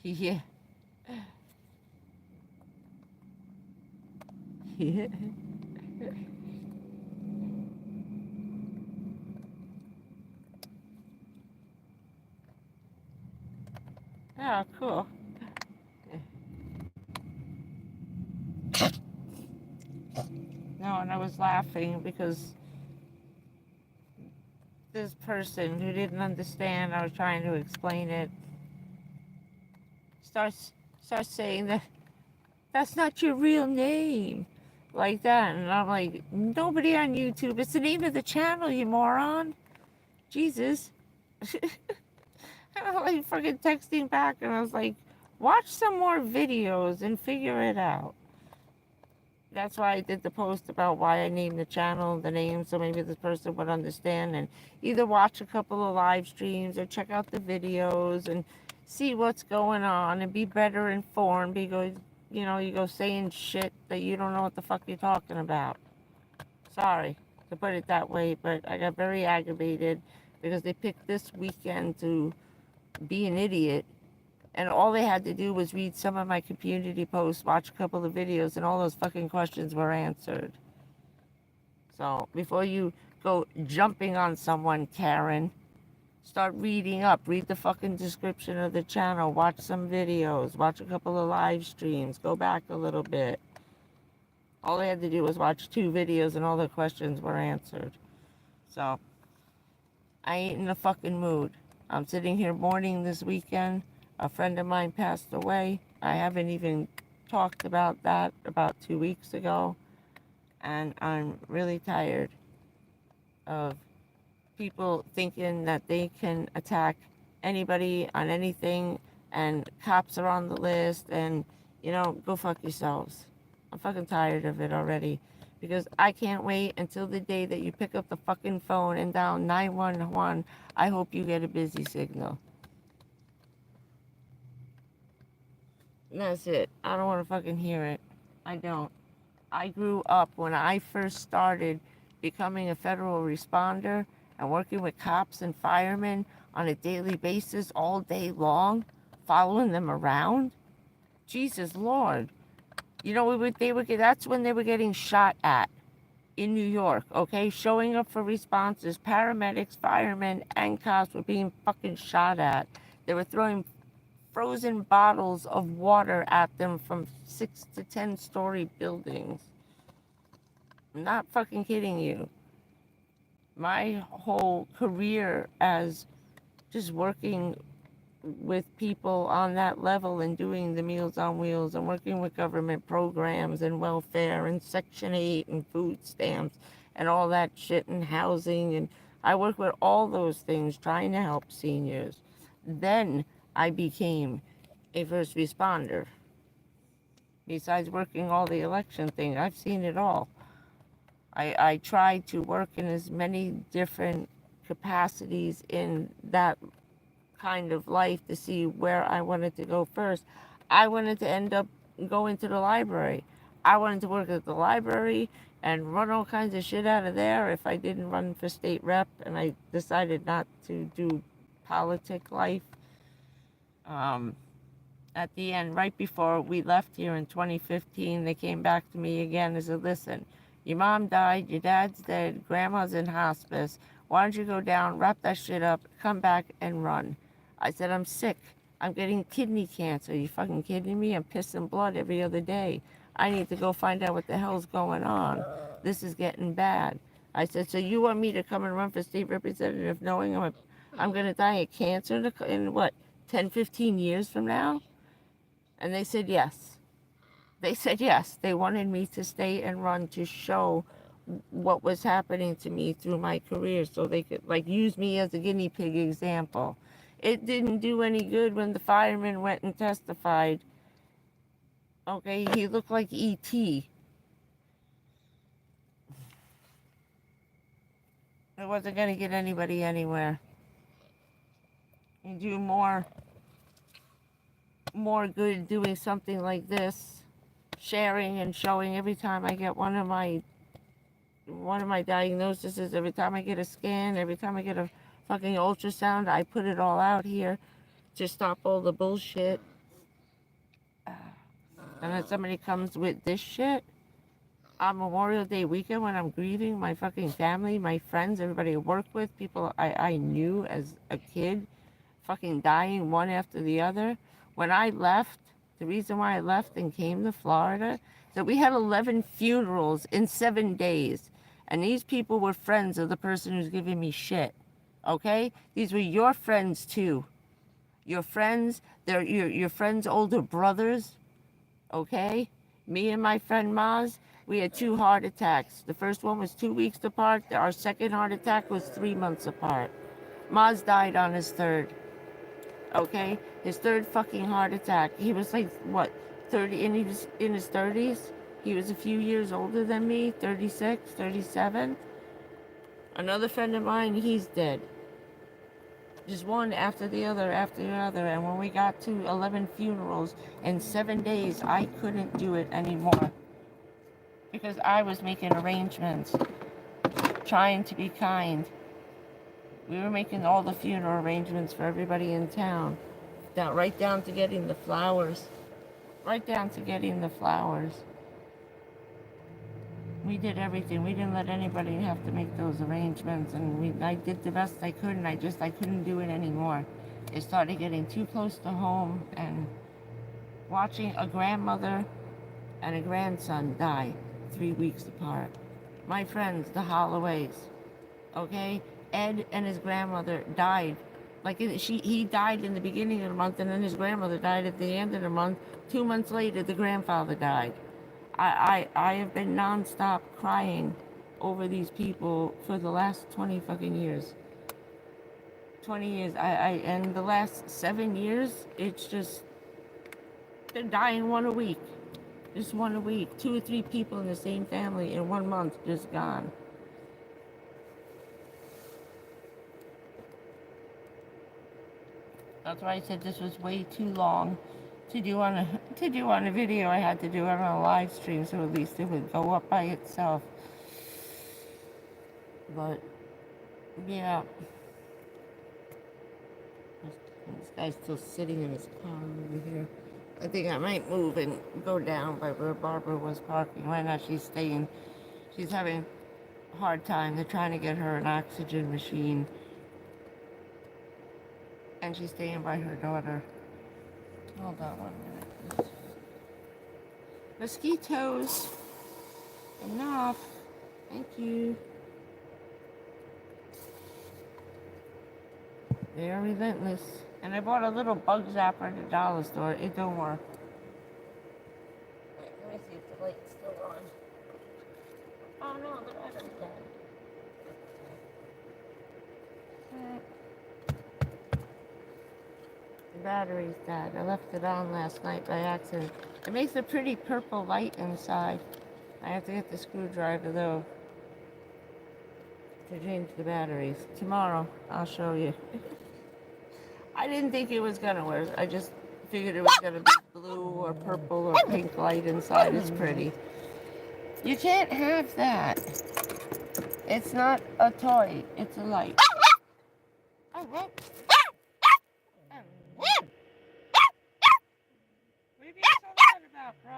Yeah. Yeah. Oh, cool. No, and I was laughing because this person who didn't understand, I was trying to explain it, starts saying that's not your real name. Like that. And I'm like, nobody on YouTube. It's the name of the channel, you moron. Jesus. I was like freaking texting back, and I was like, watch some more videos and figure it out. That's why I did the post about why I named the channel the name, so maybe this person would understand and either watch a couple of live streams or check out the videos and see what's going on and be better informed, because you go saying shit that you don't know what the fuck you're talking about. Sorry to put it that way, but I got very aggravated because they picked this weekend to be an idiot, and all they had to do was read some of my community posts, watch a couple of videos, and all those fucking questions were answered. So before you go jumping on someone, Karen, start reading up. Read the fucking description of the channel. Watch some videos. Watch a couple of live streams. Go back a little bit. All they had to do was watch 2 videos, and all the questions were answered. So I ain't in a fucking mood. I'm sitting here mourning this weekend. A friend of mine passed away. I haven't even talked about that about 2 weeks ago. And I'm really tired of people thinking that they can attack anybody on anything, and cops are on the list, and, go fuck yourselves. I'm fucking tired of it already. Because I can't wait until the day that you pick up the fucking phone and dial 911. I hope you get a busy signal. And that's it. I don't want to fucking hear it. I don't. I grew up when I first started becoming a federal responder and working with cops and firemen on a daily basis all day long, following them around. Jesus Lord. That's when they were getting shot at. in New York, okay? Showing up for responses, paramedics, firemen, and cops were being fucking shot at. They were throwing frozen bottles of water at them from 6 to 10-story buildings. I'm not fucking kidding you. My whole career as just working with people on that level and doing the Meals on Wheels and working with government programs and welfare and Section 8 and food stamps and all that shit and housing. And I work with all those things trying to help seniors. Then I became a first responder. Besides working all the election things, I've seen it all. I tried to work in as many different capacities in that kind of life to see where I wanted to go first. I wanted to end up going to the library. I wanted to work at the library and run all kinds of shit out of there if I didn't run for state rep, and I decided not to do politic life. At the end, right before we left here in 2015, they came back to me again and said, listen, your mom died, your dad's dead, grandma's in hospice. Why don't you go down, wrap that shit up, come back and run? I said, I'm sick. I'm getting kidney cancer. Are you fucking kidding me? I'm pissing blood every other day. I need to go find out what the hell's going on. This is getting bad. I said, so you want me to come and run for state representative knowing I'm going to die of cancer in what, 10, 15 years from now? And they said yes. They said yes. They wanted me to stay and run to show what was happening to me through my career so they could like use me as a guinea pig example. It didn't do any good when the fireman went and testified. Okay, he looked like E.T. It wasn't going to get anybody anywhere. You do more good doing something like this, sharing and showing. Every time I get one of my diagnoses, every time I get a scan, every time I get a fucking ultrasound, I put it all out here to stop all the bullshit. And then somebody comes with this shit on Memorial Day weekend when I'm grieving my fucking family, my friends, everybody I work with, people I knew as a kid, fucking dying one after the other. When I left, the reason why I left and came to Florida, is that we had 11 funerals in 7 days. And these people were friends of the person who's giving me shit. Okay? These were your friends too. Your friends, they're your friends' older brothers. Okay? Me and my friend Maz, we had 2 heart attacks. The first one was 2 weeks apart. Our second heart attack was 3 months apart. Maz died on his third. Okay? His third fucking heart attack. He was like, what, 30, in his 30s? He was a few years older than me, 36, 37. Another friend of mine, he's dead. Just one after the other, after the other. And when we got to 11 funerals in 7 days, I couldn't do it anymore. Because I was making arrangements, trying to be kind. We were making all the funeral arrangements for everybody in town. Right down to getting the flowers. Right down to getting the flowers. We did everything. We didn't let anybody have to make those arrangements. And I did the best I could, and I couldn't do it anymore. It started getting too close to home, and watching a grandmother and a grandson die 3 weeks apart. My friends, the Holloways, okay? Ed and his grandmother died. He died in the beginning of the month, and then his grandmother died at the end of the month. 2 months later, the grandfather died. I have been nonstop crying over these people for the last 20 fucking years. 20 years. And the last 7 years, it's just, they're dying one a week. Just one a week. 2 or 3 people in the same family in 1 month just gone. That's why I said this was way too long to do on a video. I had to do it on a live stream, so at least it would go up by itself. But yeah, this guy's still sitting in his car over here. I think I might move and go down by where Barbara was parking. Right now she's staying. She's having hard time. They're trying to get her an oxygen machine, and she's staying by her daughter. Hold on 1 minute. Mosquitoes. Enough. Thank you. They are relentless. And I bought a little bug zapper at the dollar store. It don't work. Wait, let me see if the light's still on. Oh no, the battery's dead. The battery's dead. I left it on last night by accident. It makes a pretty purple light inside. I have to get the screwdriver though to change the batteries. Tomorrow, I'll show you. I didn't think it was gonna work. I just figured it was gonna be blue or purple or pink light inside. It's pretty. You can't have that. It's not a toy. It's a light. Oh, what? What are you being so loud about, bro?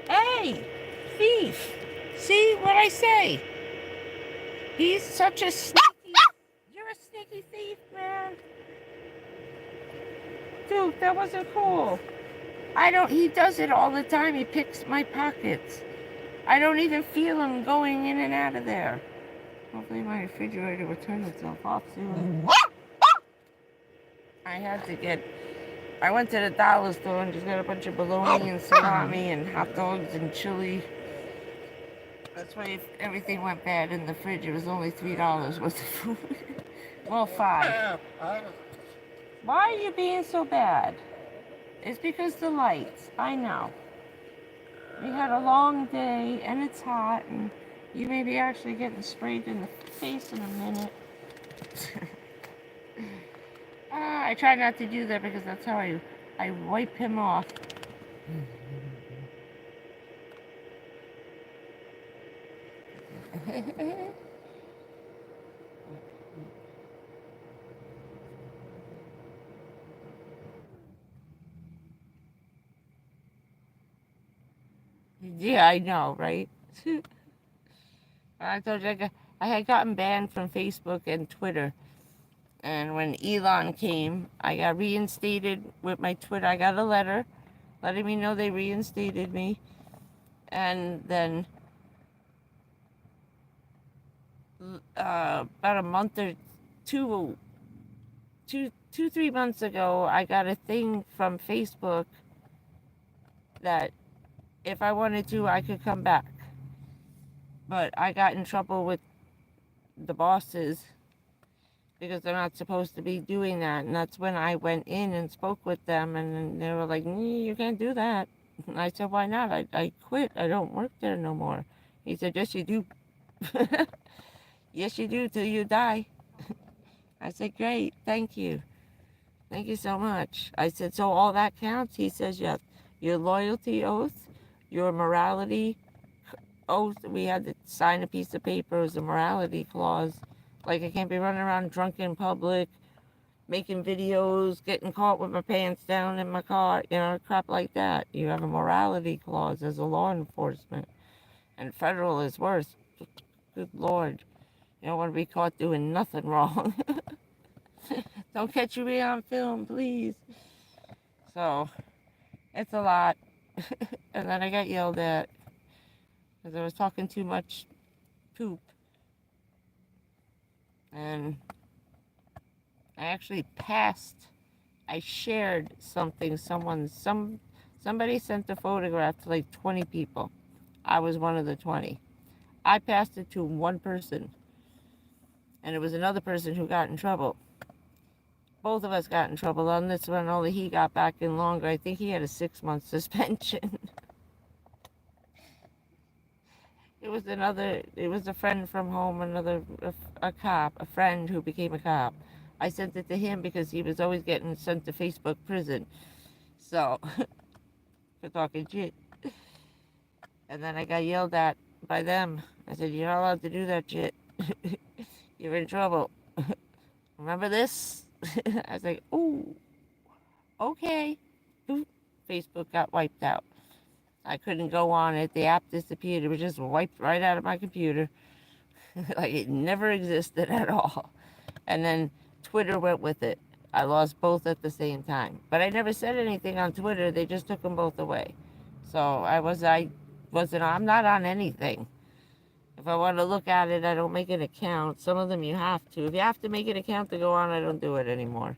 Hey, thief. See what I say? He's such a sneaky... You're a sneaky thief, man. Dude, that wasn't cool. He does it all the time. He picks my pockets. I don't even feel him going in and out of there. Hopefully my refrigerator will turn itself off soon. I went to the dollar store and just got a bunch of bologna and salami and hot dogs and chili. That's why if everything went bad in the fridge, it was only $3 worth of food. Well, $5. Why are you being so bad? It's because the lights. I know. We had a long day and it's hot and you may be actually getting sprayed in the face in a minute. I try not to do that because that's how I wipe him off. Yeah, I know, right? I told you I had gotten banned from Facebook and Twitter. And when Elon came, I got reinstated with my Twitter. I got a letter letting me know they reinstated me. And then about a month or 3 months ago, I got a thing from Facebook that if I wanted to, I could come back. But I got in trouble with the bosses because they're not supposed to be doing that. And that's when I went in and spoke with them, and they were like, you can't do that. And I said, why not? I quit. I don't work there no more. He said, yes, you do. Yes, you do till you die. I said, great. Thank you. Thank you so much. I said, so all that counts? He says, yes. Your loyalty oath, your morality oath. We had to sign a piece of paper. It was a morality clause. Like I can't be running around drunk in public, making videos, getting caught with my pants down in my car, crap like that. You have a morality clause as a law enforcement. And federal is worse. Good Lord. You don't want to be caught doing nothing wrong. Don't catch me on film, please. So, it's a lot. And then I got yelled at because I was talking too much poop. And I actually I shared something. Somebody sent a photograph to like 20 people. I was one of the 20. I passed it to one person. And it was another person who got in trouble. Both of us got in trouble on this one, only he got back in longer. I think he had a 6-month suspension. It was a friend from home, a cop, a friend who became a cop. I sent it to him because he was always getting sent to Facebook prison. So, for talking shit. And then I got yelled at by them. I said, you're not allowed to do that shit. You're in trouble. Remember this? I was like, ooh, okay. Facebook got wiped out. I couldn't go on it. The app disappeared. It was just wiped right out of my computer. Like it never existed at all. And then Twitter went with it. I lost both at the same time. But I never said anything on Twitter. They just took them both away. So I'm not on anything. If I want to look at it, I don't make an account. Some of them you have to. If you have to make an account to go on, I don't do it anymore.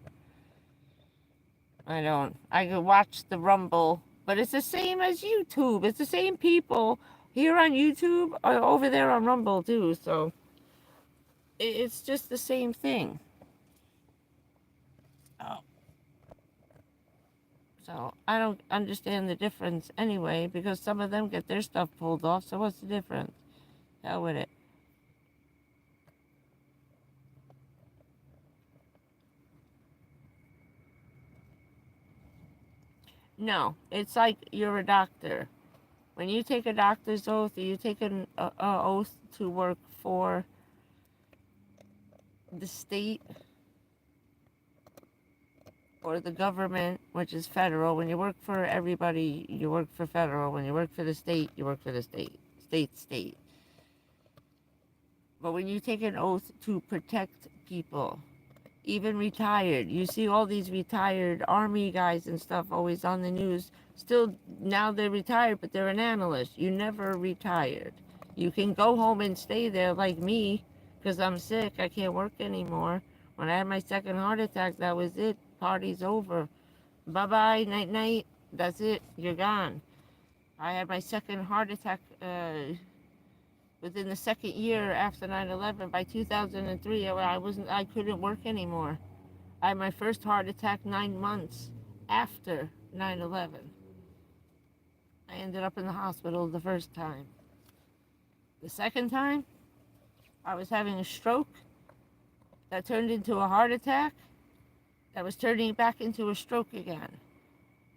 I don't. I could watch the Rumble, but it's the same as YouTube. It's the same people here on YouTube or over there on Rumble too. So it's just the same thing. Oh. So I don't understand the difference anyway, because some of them get their stuff pulled off. So what's the difference? Hell with it. No, it's like you're a doctor. When you take a doctor's oath, you take an oath to work for the state or the government, which is federal. When you work for everybody, you work for federal. When you work for the state, you work for the state. State. But when you take an oath to protect people, even retired, you see all these retired army guys and stuff always on the news. Still, now they're retired, but they're an analyst. You never retired. You can go home and stay there like me, because I'm sick. I can't work anymore. When I had my second heart attack, that was it. Party's over. Bye-bye, night-night. That's it. You're gone. I had my second heart attack within the second year after 9/11. By 2003, I couldn't work anymore. I had my first heart attack 9 months after 9/11. I ended up in the hospital the first time. The second time, I was having a stroke that turned into a heart attack that was turning back into a stroke again.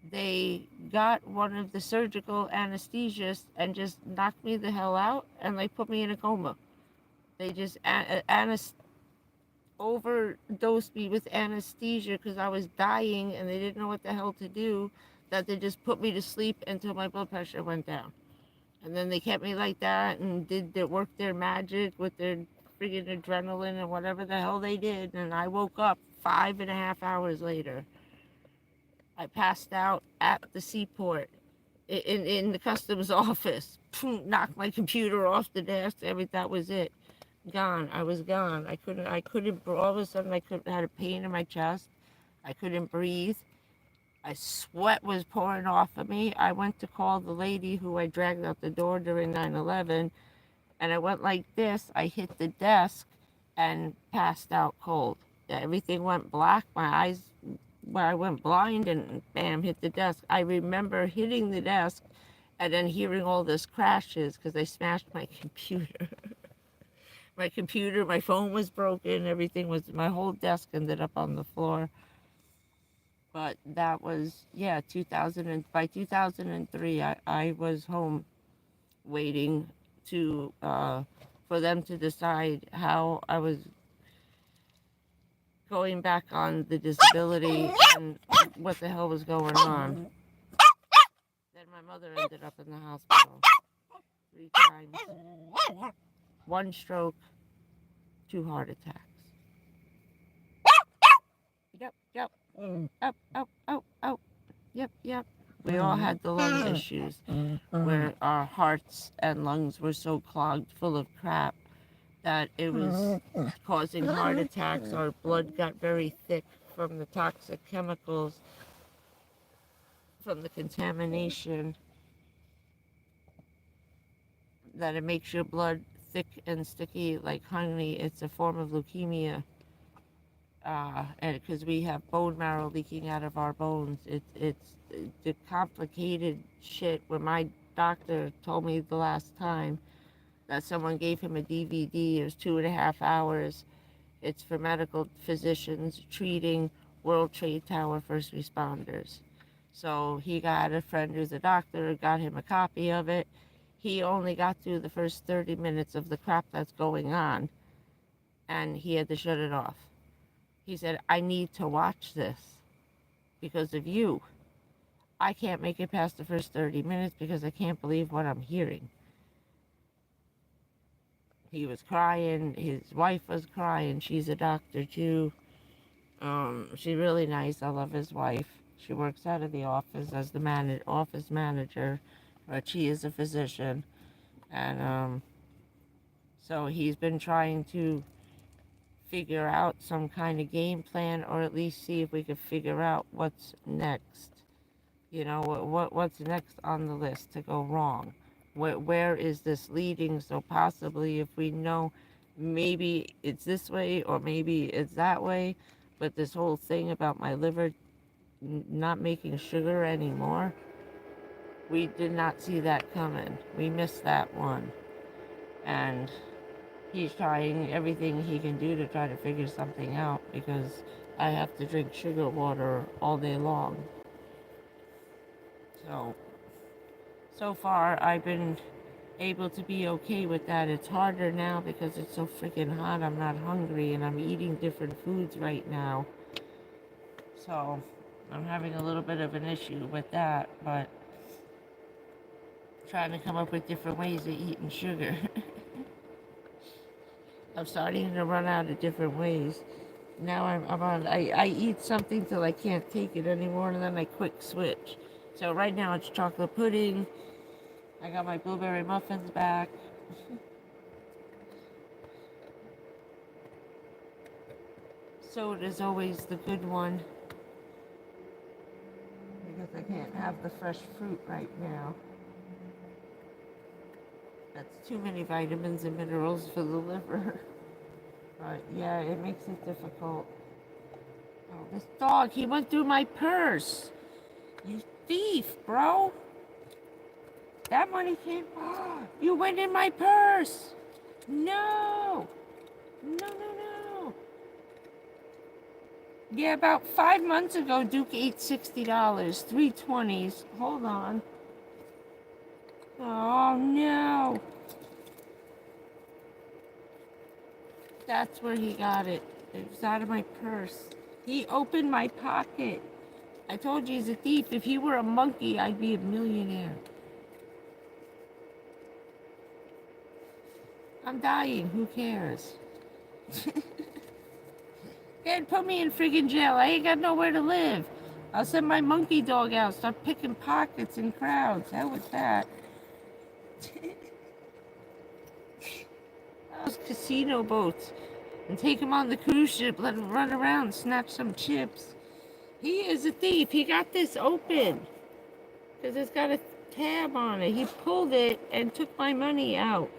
They got one of the surgical anesthesists and just knocked me the hell out and they put me in a coma. They just overdosed me with anesthesia because I was dying and they didn't know what the hell to do, that they just put me to sleep until my blood pressure went down. And then they kept me like that and worked their magic with their friggin' adrenaline and whatever the hell they did. And I woke up 5.5 hours later. I passed out at the seaport in the customs office. Knocked my computer off the desk. That was it. Gone. I was gone. I couldn't, all of a sudden I had a pain in my chest. I couldn't breathe. Sweat was pouring off of me. I went to call the lady who I dragged out the door during 9/11, and I went like this. I hit the desk and passed out cold. Everything went black. My eyes, where I went blind, and bam, hit the desk. I remember hitting the desk and then hearing all this crashes because I smashed my computer. My phone was broken, my whole desk ended up on the floor. But that was, by 2003, I was home waiting for them to decide how I was going back on the disability and what the hell was going on. Then my mother ended up in the hospital 3 times. 1 stroke, 2 heart attacks. Yep. Oh. Yep. We all had the lung issues where our hearts and lungs were so clogged full of crap that it was causing heart attacks. Our blood got very thick from the toxic chemicals, from the contamination, that it makes your blood thick and sticky like honey. It's a form of leukemia. And because we have bone marrow leaking out of our bones, it's the complicated shit. Where my doctor told me the last time that someone gave him a DVD, it was 2.5 hours. It's for medical physicians treating World Trade Tower first responders. So he got a friend who's a doctor, got him a copy of it. He only got through the first 30 minutes of the crap that's going on, and he had to shut it off. He said, I need to watch this because of you. I can't make it past the first 30 minutes because I can't believe what I'm hearing. He was crying. His wife was crying. She's a doctor too. She's really nice. I love his wife. She works out of the office as the office manager, but she is a physician. And so he's been trying to figure out some kind of game plan, or at least see if we could figure out what's next. You know, what's next on the list to go wrong? Where is this leading? So possibly, if we know, maybe it's this way or maybe it's that way, but this whole thing about my liver not making sugar anymore, we did not see that coming. We missed that one. And he's trying everything he can do to try to figure something out, because I have to drink sugar water all day long. So far I've been able to be okay with that. It's harder now because it's so freaking hot. I'm not hungry and I'm eating different foods right now. So I'm having a little bit of an issue with that, but trying to come up with different ways of eating sugar. I'm starting to run out of different ways. Now I eat something till I can't take it anymore, and then I quick switch. So right now it's chocolate pudding. I got my blueberry muffins back. Soda is always the good one, because I can't have the fresh fruit right now. That's too many vitamins and minerals for the liver. But yeah, it makes it difficult. Oh, this dog, he went through my purse. You thief, bro. That money came. You went in my purse. No. No. Yeah, about 5 months ago, Duke ate $60, 3 20s. Hold on. Oh, no. That's where he got it. It was out of my purse. He opened my pocket. I told you he's a thief. If he were a monkey, I'd be a millionaire. I'm dying. Who cares? Dad, put me in friggin' jail. I ain't got nowhere to live. I'll send my monkey dog out. Start picking pockets in crowds. Hell with that. Those casino boats. And take him on the cruise ship. Let him run around. Snatch some chips. He is a thief. He got this open. Because it's got a tab on it. He pulled it and took my money out.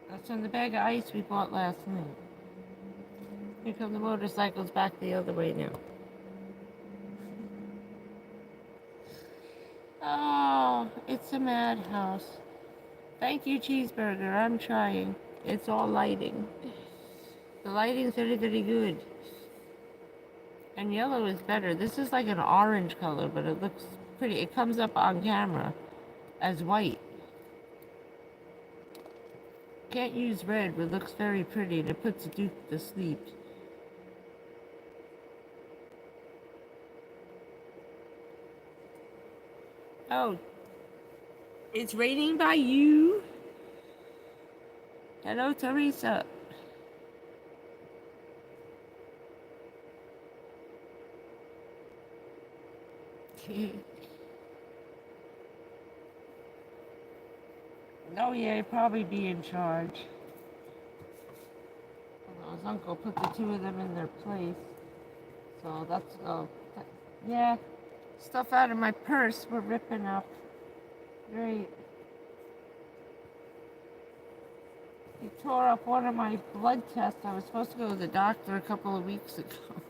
That's on the bag of ice we bought last night. Here come the motorcycles back the other way now. Oh, it's a madhouse. Thank you, Cheeseburger. I'm trying. It's all lighting. The lighting's very, very good. And yellow is better. This is like an orange color, but it looks pretty. It comes up on camera as white. Can't use red, but it looks very pretty, and it puts Duke to sleep. Oh, it's raining by you. Hello, Teresa. Oh yeah, he'd probably be in charge. Although his uncle put the two of them in their place. So that's, yeah. Stuff out of my purse we're ripping up. Great. He tore up one of my blood tests. I was supposed to go to the doctor a couple of weeks ago.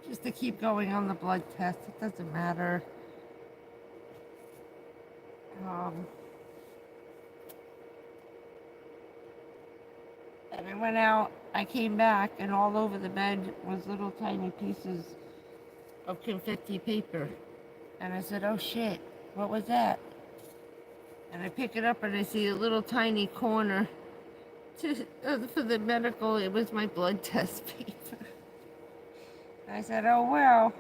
Just to keep going on the blood test. It doesn't matter. And I went out, I came back, and all over the bed was little tiny pieces of confetti paper. And I said, oh shit, what was that? And I pick it up and I see a little tiny corner for the medical. It was my blood test paper. I said, oh well,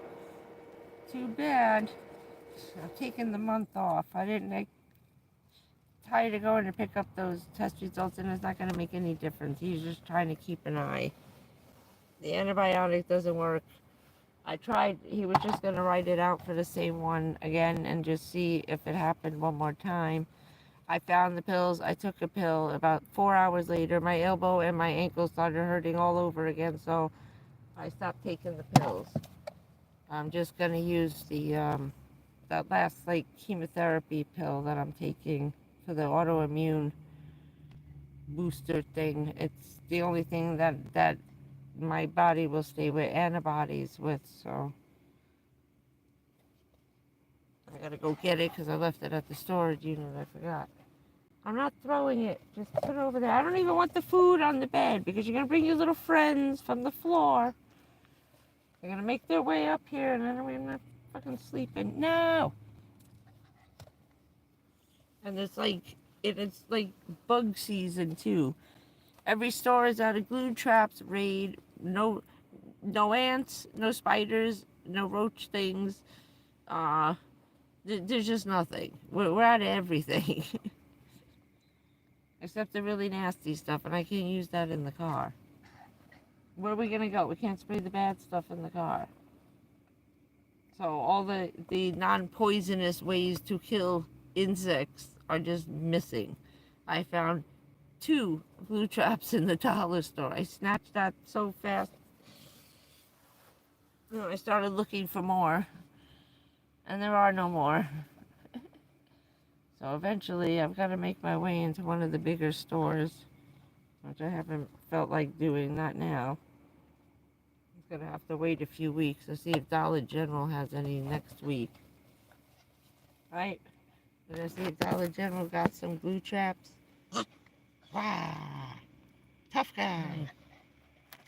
too bad. I'm taking the month off. I tired of going to pick up those test results, and it's not going to make any difference. He's just trying to keep an eye. The antibiotic doesn't work. I tried, he was just going to write it out for the same one again and just see if it happened one more time. I found the pills. I took a pill. About 4 hours later, my elbow and my ankle started hurting all over again, so I stopped taking the pills. I'm just going to use that last, like, chemotherapy pill that I'm taking for the autoimmune booster thing. It's the only thing that my body will stay with antibodies with, so I gotta go get it because I left it at the storage unit. I forgot. I'm not throwing it. Just put it over there. I don't even want the food on the bed because you're gonna bring your little friends from the floor. They're gonna make their way up here and then I'm not fucking sleeping. No! And it's like bug season too. Every store is out of glue traps, raid, no ants, no spiders, no roach things. There's just nothing. We're out of everything. Except the really nasty stuff, and I can't use that in the car. Where are we gonna go? We can't spray the bad stuff in the car. So all the non-poisonous ways to kill insects are just missing. I found 2 glue traps in the dollar store. I snatched that so fast. You know, I started looking for more, and there are no more. So eventually I've got to make my way into one of the bigger stores, which I haven't felt like doing, not now. I'm going to have to wait a few weeks to see if Dollar General has any next week. Right? I'm going to see if Dollar General got some glue traps. Wow. Tough guy.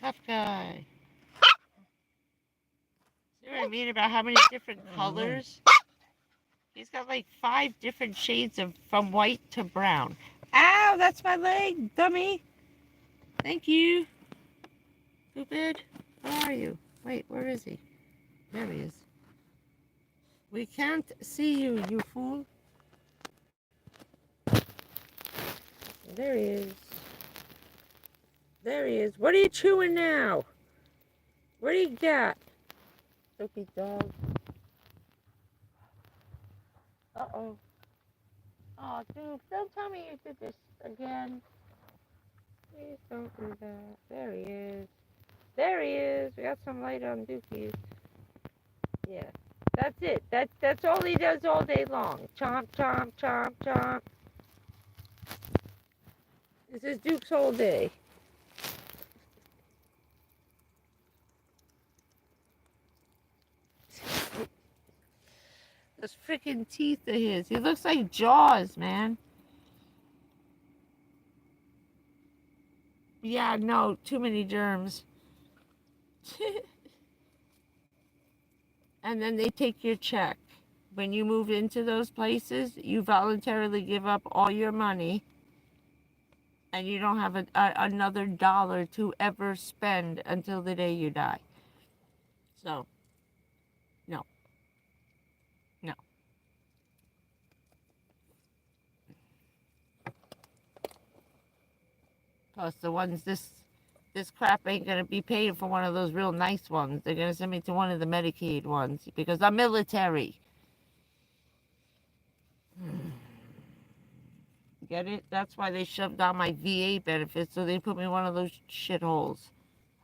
Tough guy. See what I mean about how many different colors? He's got like 5 different shades from white to brown. Ow, that's my leg, dummy. Thank you. Stupid. Where are you? Wait, where is he? There he is. We can't see you, you fool. There he is. There he is. What are you chewing now? What do you got? Stupid dog. Uh-oh. Oh, dude, don't tell me you did this again. Please don't do that. There he is. There he is. We got some light on Dookies. Yeah. That's it. That's all he does all day long. Chomp, chomp, chomp, chomp. This is Duke's whole day. Those freaking teeth of his. He looks like Jaws, man. Yeah, no, too many germs. And then they take your check. When you move into those places, you voluntarily give up all your money. And you don't have another dollar to ever spend until the day you die. So, no. No. Plus, the ones this crap ain't gonna be paid for one of those real nice ones. They're gonna send me to one of the Medicaid ones because I'm military. Get it? That's why they shoved down my VA benefits so they put me in one of those shitholes.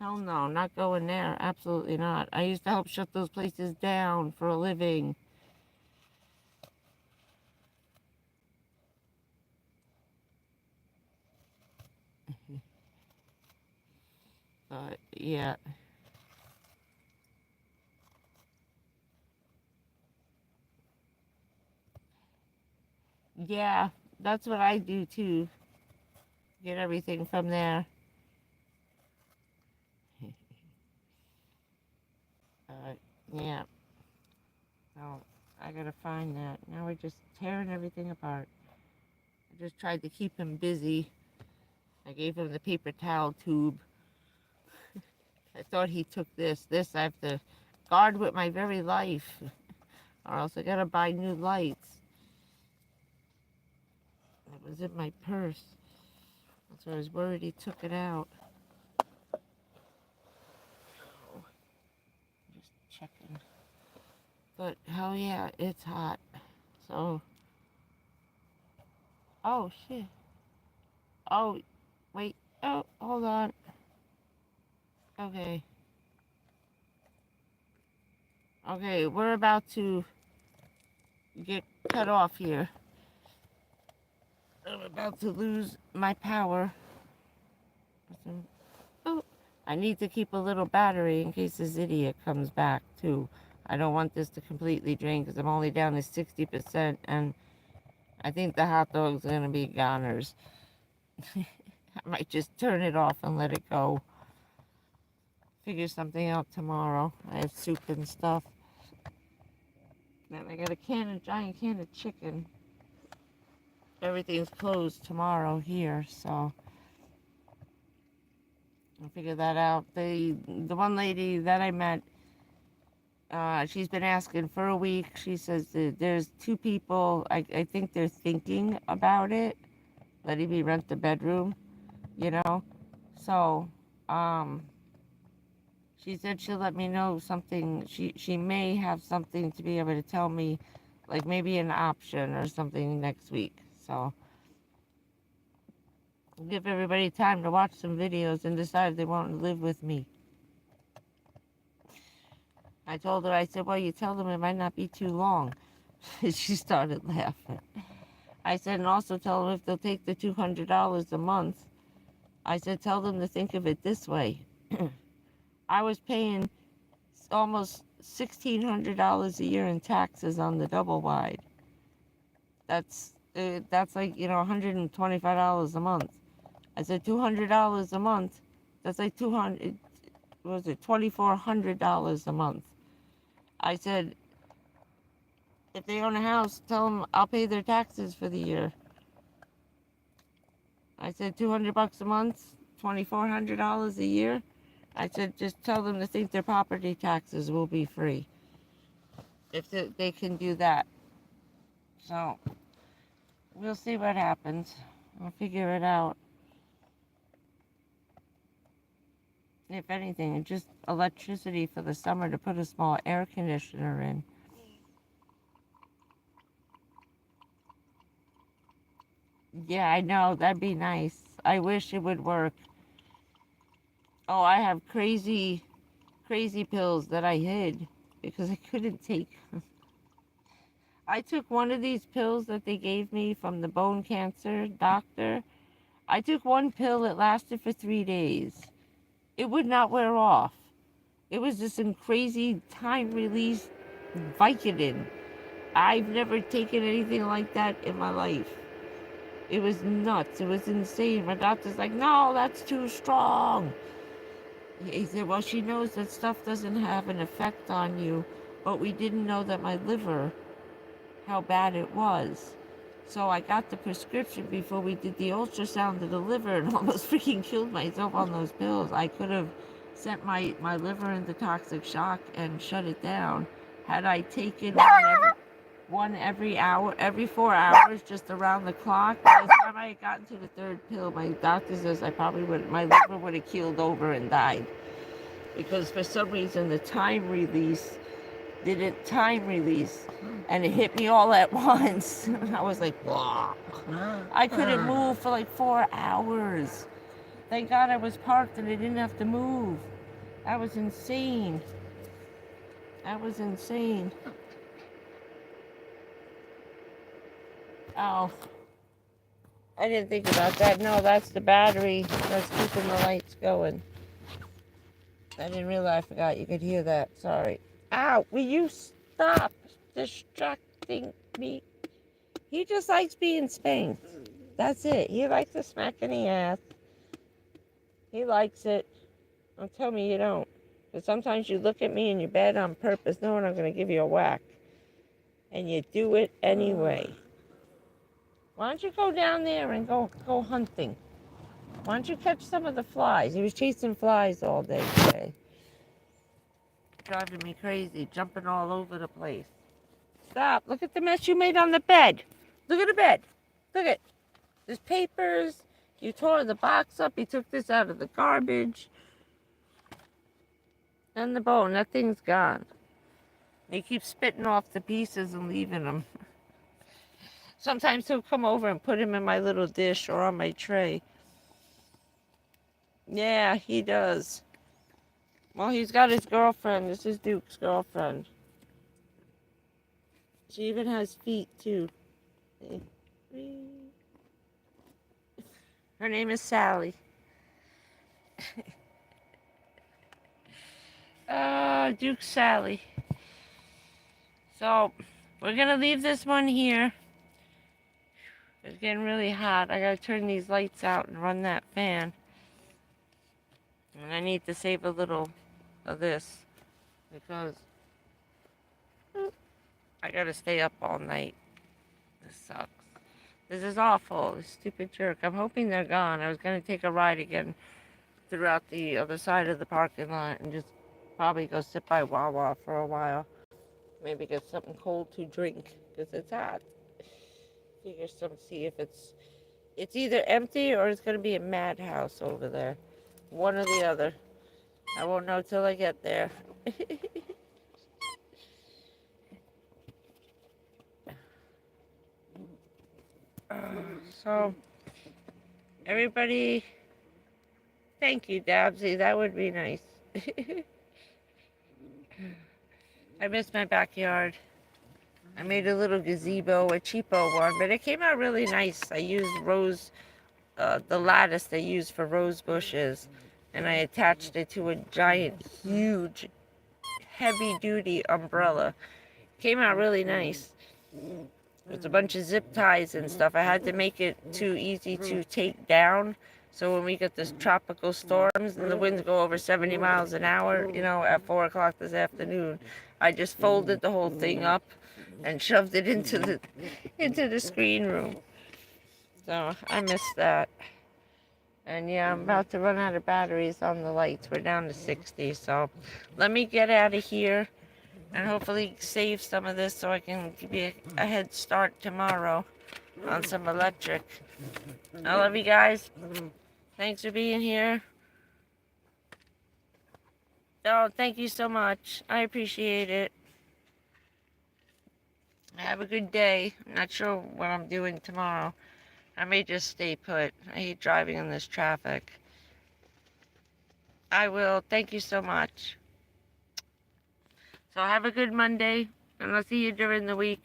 Hell no, not going there. Absolutely not. I used to help shut those places down for a living. Yeah. Yeah, that's what I do too. Get everything from there. Yeah. Oh, I gotta find that. Now we're just tearing everything apart. I just tried to keep him busy. I gave him the paper towel tube. I thought he took this. This I have to guard with my very life, or else I gotta buy new lights. It was in my purse. So I was worried he took it out. Oh, just checking. But hell yeah, it's hot. So, oh shit. Oh, wait. Oh, hold on. Okay. Okay, we're about to get cut off here. I'm about to lose my power. Oh, I need to keep a little battery in case this idiot comes back, too. I don't want this to completely drain because I'm only down to 60%, and I think the hot dog's going to be goners. I might just turn it off and let it go. Figure something out tomorrow. I have soup and stuff. Then I got a giant can of chicken. Everything's closed tomorrow here, so I'll figure that out. The one lady that I met, she's been asking for a week. She says that there's 2 people. I think they're thinking about it, letting me rent the bedroom, you know. So, she said she'll let me know something. She may have something to be able to tell me, like maybe an option or something next week. So, give everybody time to watch some videos and decide if they want to live with me. I told her, I said, well, you tell them it might not be too long. She started laughing. I said, and also tell them if they'll take the $200 a month. I said, tell them to think of it this way. I was paying almost $1,600 a year in taxes on the double wide. That's like, $125 a month. I said $200 a month. That's like $2,400 a month. I said, if they own a house, tell them I'll pay their taxes for the year. I said $200 a month, $2,400 a year. I said just tell them to think their property taxes will be free if they can do that. So we'll see what happens. I'll figure it out. If anything, just electricity for the summer to put a small air conditioner in. Yeah, I know, that'd be nice. I wish it would work. Oh, I have crazy pills that I hid because I couldn't take. I took one of these pills that they gave me from the bone cancer doctor. I took one pill, it lasted for 3 days. It would not wear off. It was just some crazy time-release Vicodin. I've never taken anything like that in my life. It was nuts. It was insane. My doctor's like, no, that's too strong. He said, well, she knows that stuff doesn't have an effect on you, but we didn't know that my liver, how bad it was. So I got the prescription before we did the ultrasound of the liver and almost freaking killed myself on those pills. I could have sent my liver into toxic shock and shut it down had I taken one every hour, every 4 hours, just around the clock. By the time I had gotten to the 3rd pill, my doctor says my liver would have keeled over and died. Because for some reason the time release didn't time release. And it hit me all at once. I was like, blah. I couldn't move for like 4 hours. Thank God I was parked and I didn't have to move. That was insane. That was insane. Oh, I didn't think about that. No, that's the battery that's keeping the lights going. I didn't realize, I forgot you could hear that. Sorry. Ow, will you stop distracting me? He just likes being spanked. That's it. He likes a smack in the ass. He likes it. Don't tell me you don't. But sometimes you look at me in your bed on purpose knowing I'm going to give you a whack. And you do it anyway. Why don't you go down there and go hunting? Why don't you catch some of the flies? He was chasing flies all day today. Driving me crazy, jumping all over the place. Stop. Look at the mess you made on the bed. Look at the bed. Look at, there's papers. You tore the box up. You took this out of the garbage. And the bone. That thing's gone. He keeps spitting off the pieces and leaving them. Sometimes he'll come over and put him in my little dish or on my tray. Yeah, he does. Well, he's got his girlfriend. This is Duke's girlfriend. She even has feet, too. Her name is Sally. Duke's Sally. So, we're going to leave this one here. It's getting really hot. I gotta turn these lights out and run that fan. And I need to save a little of this because I gotta stay up all night. This sucks. This is awful. This stupid jerk. I'm hoping they're gone. I was gonna take a ride again throughout the other side of the parking lot and just probably go sit by Wawa for a while. Maybe get something cold to drink because it's hot. Figure see if it's either empty or it's gonna be a madhouse over there. One or the other. I won't know till I get there. So everybody, thank you, Dabsy. That would be nice. I miss my backyard. I made a little gazebo, a cheapo one, but it came out really nice. I used the lattice they use for rose bushes, and I attached it to a giant, huge, heavy-duty umbrella. Came out really nice. There's a bunch of zip ties and stuff. I had to make it too easy to take down, so when we get this tropical storms and the winds go over 70 miles an hour, you know, at 4 o'clock this afternoon, I just folded the whole thing up and shoved it into the screen room. So I missed that. And yeah, I'm about to run out of batteries on the lights. We're down to 60. So let me get out of here and hopefully save some of this so I can give you a head start tomorrow on some electric. I love you guys. Thanks for being here. Oh, thank you so much. I appreciate it. Have a good day. I'm not sure what I'm doing tomorrow. I may just stay put. I hate driving in this traffic. I will. Thank you so much. So have a good Monday, and I'll see you during the week.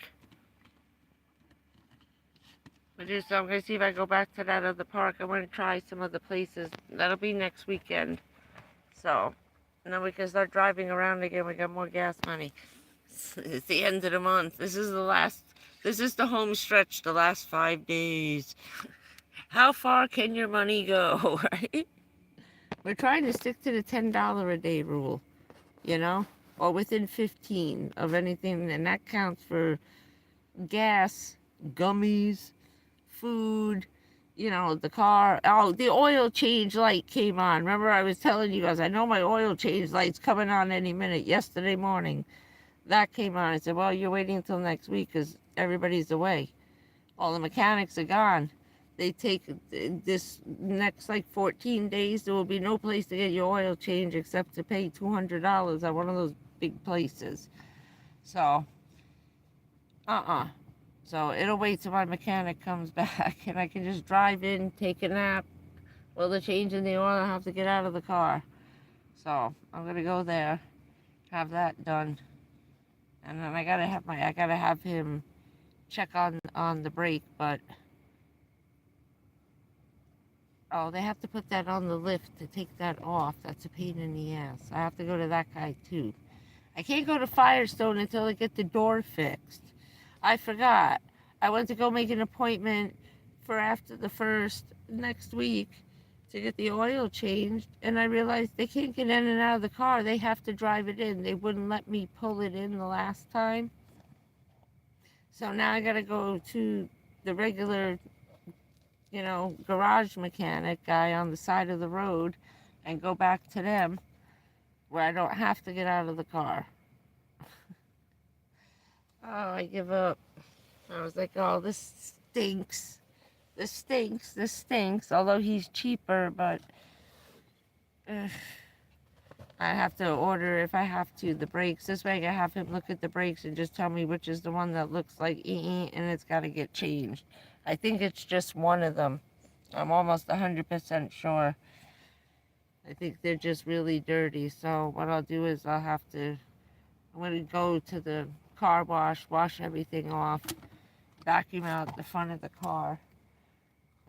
I'm going to see if I go back to that other park. I want to try some other places. That'll be next weekend. So, and then we can start driving around again. We got more gas money. It's the end of the month. This is the home stretch, the last 5 days. How far can your money go, right? We're trying to stick to the $10 a day rule, you know, or within 15 of anything, and that counts for gas, gummies, food, you know, the car. Oh, the oil change light came on. Remember I was telling you guys, I know my oil change light's coming on any minute. Yesterday morning, that came on. I said, well, you're waiting until next week because everybody's away. All the mechanics are gone. They take this next, 14 days, there will be no place to get your oil change except to pay $200 at one of those big places. So, So it'll wait till my mechanic comes back and I can just drive in, take a nap. While they're changing the oil, I have to get out of the car. So I'm going to go there, have that done. And then I gotta have him check on the brake, but oh, they have to put that on the lift to take that off. That's a pain in the ass. I have to go to that guy too. I can't go to Firestone until I get the door fixed. I forgot. I went to go make an appointment for after the 1st next week to get the oil changed, and I realized they can't get in and out of the car. They have to drive it in. They wouldn't let me pull it in the last time. So now I gotta go to the regular, you know, garage mechanic guy on the side of the road and go back to them where I don't have to get out of the car. Oh, I give up. I was like, oh, this stinks. This stinks. This stinks. Although he's cheaper, but I have to order, if I have to, the brakes. This way I can have him look at the brakes and just tell me which is the one that looks like and it's got to get changed. I think it's just one of them. I'm almost 100% sure. I think they're just really dirty. So what I'll do is I'm going to go to the car wash everything off, vacuum out the front of the car,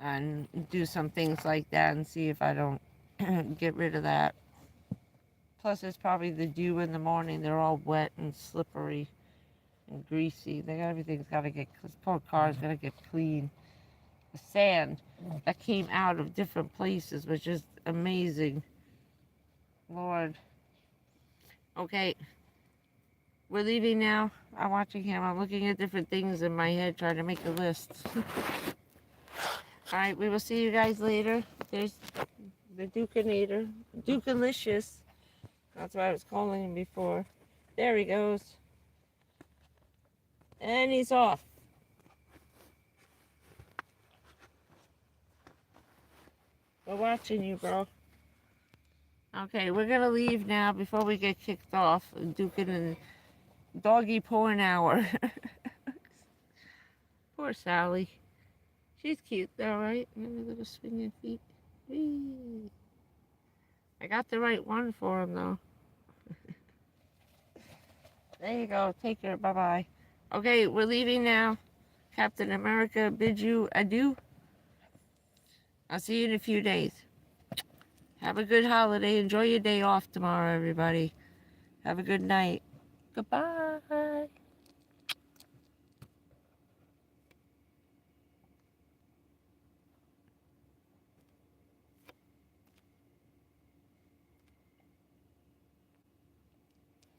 and do some things like that and see if I don't get rid of that. Plus, it's probably the dew in the morning. They're all wet and slippery and greasy. Everything's got to get, this poor car's got to get clean. The sand that came out of different places was just amazing. Lord. Okay. We're leaving now. I'm watching him. I'm looking at different things in my head, trying to make a list. Alright, we will see you guys later. There's the Dukeinator. Dukealicious. That's what I was calling him before. There he goes. And he's off. We're watching you, bro. Okay, we're gonna leave now before we get kicked off. Duking and doggy porn hour. Poor Sally. She's cute though, right? Little swinging feet. Whee. I got the right one for him though. There you go. Take care. Bye-bye. Okay, we're leaving now. Captain America bids you adieu. I'll see you in a few days. Have a good holiday. Enjoy your day off tomorrow, everybody. Have a good night. Goodbye.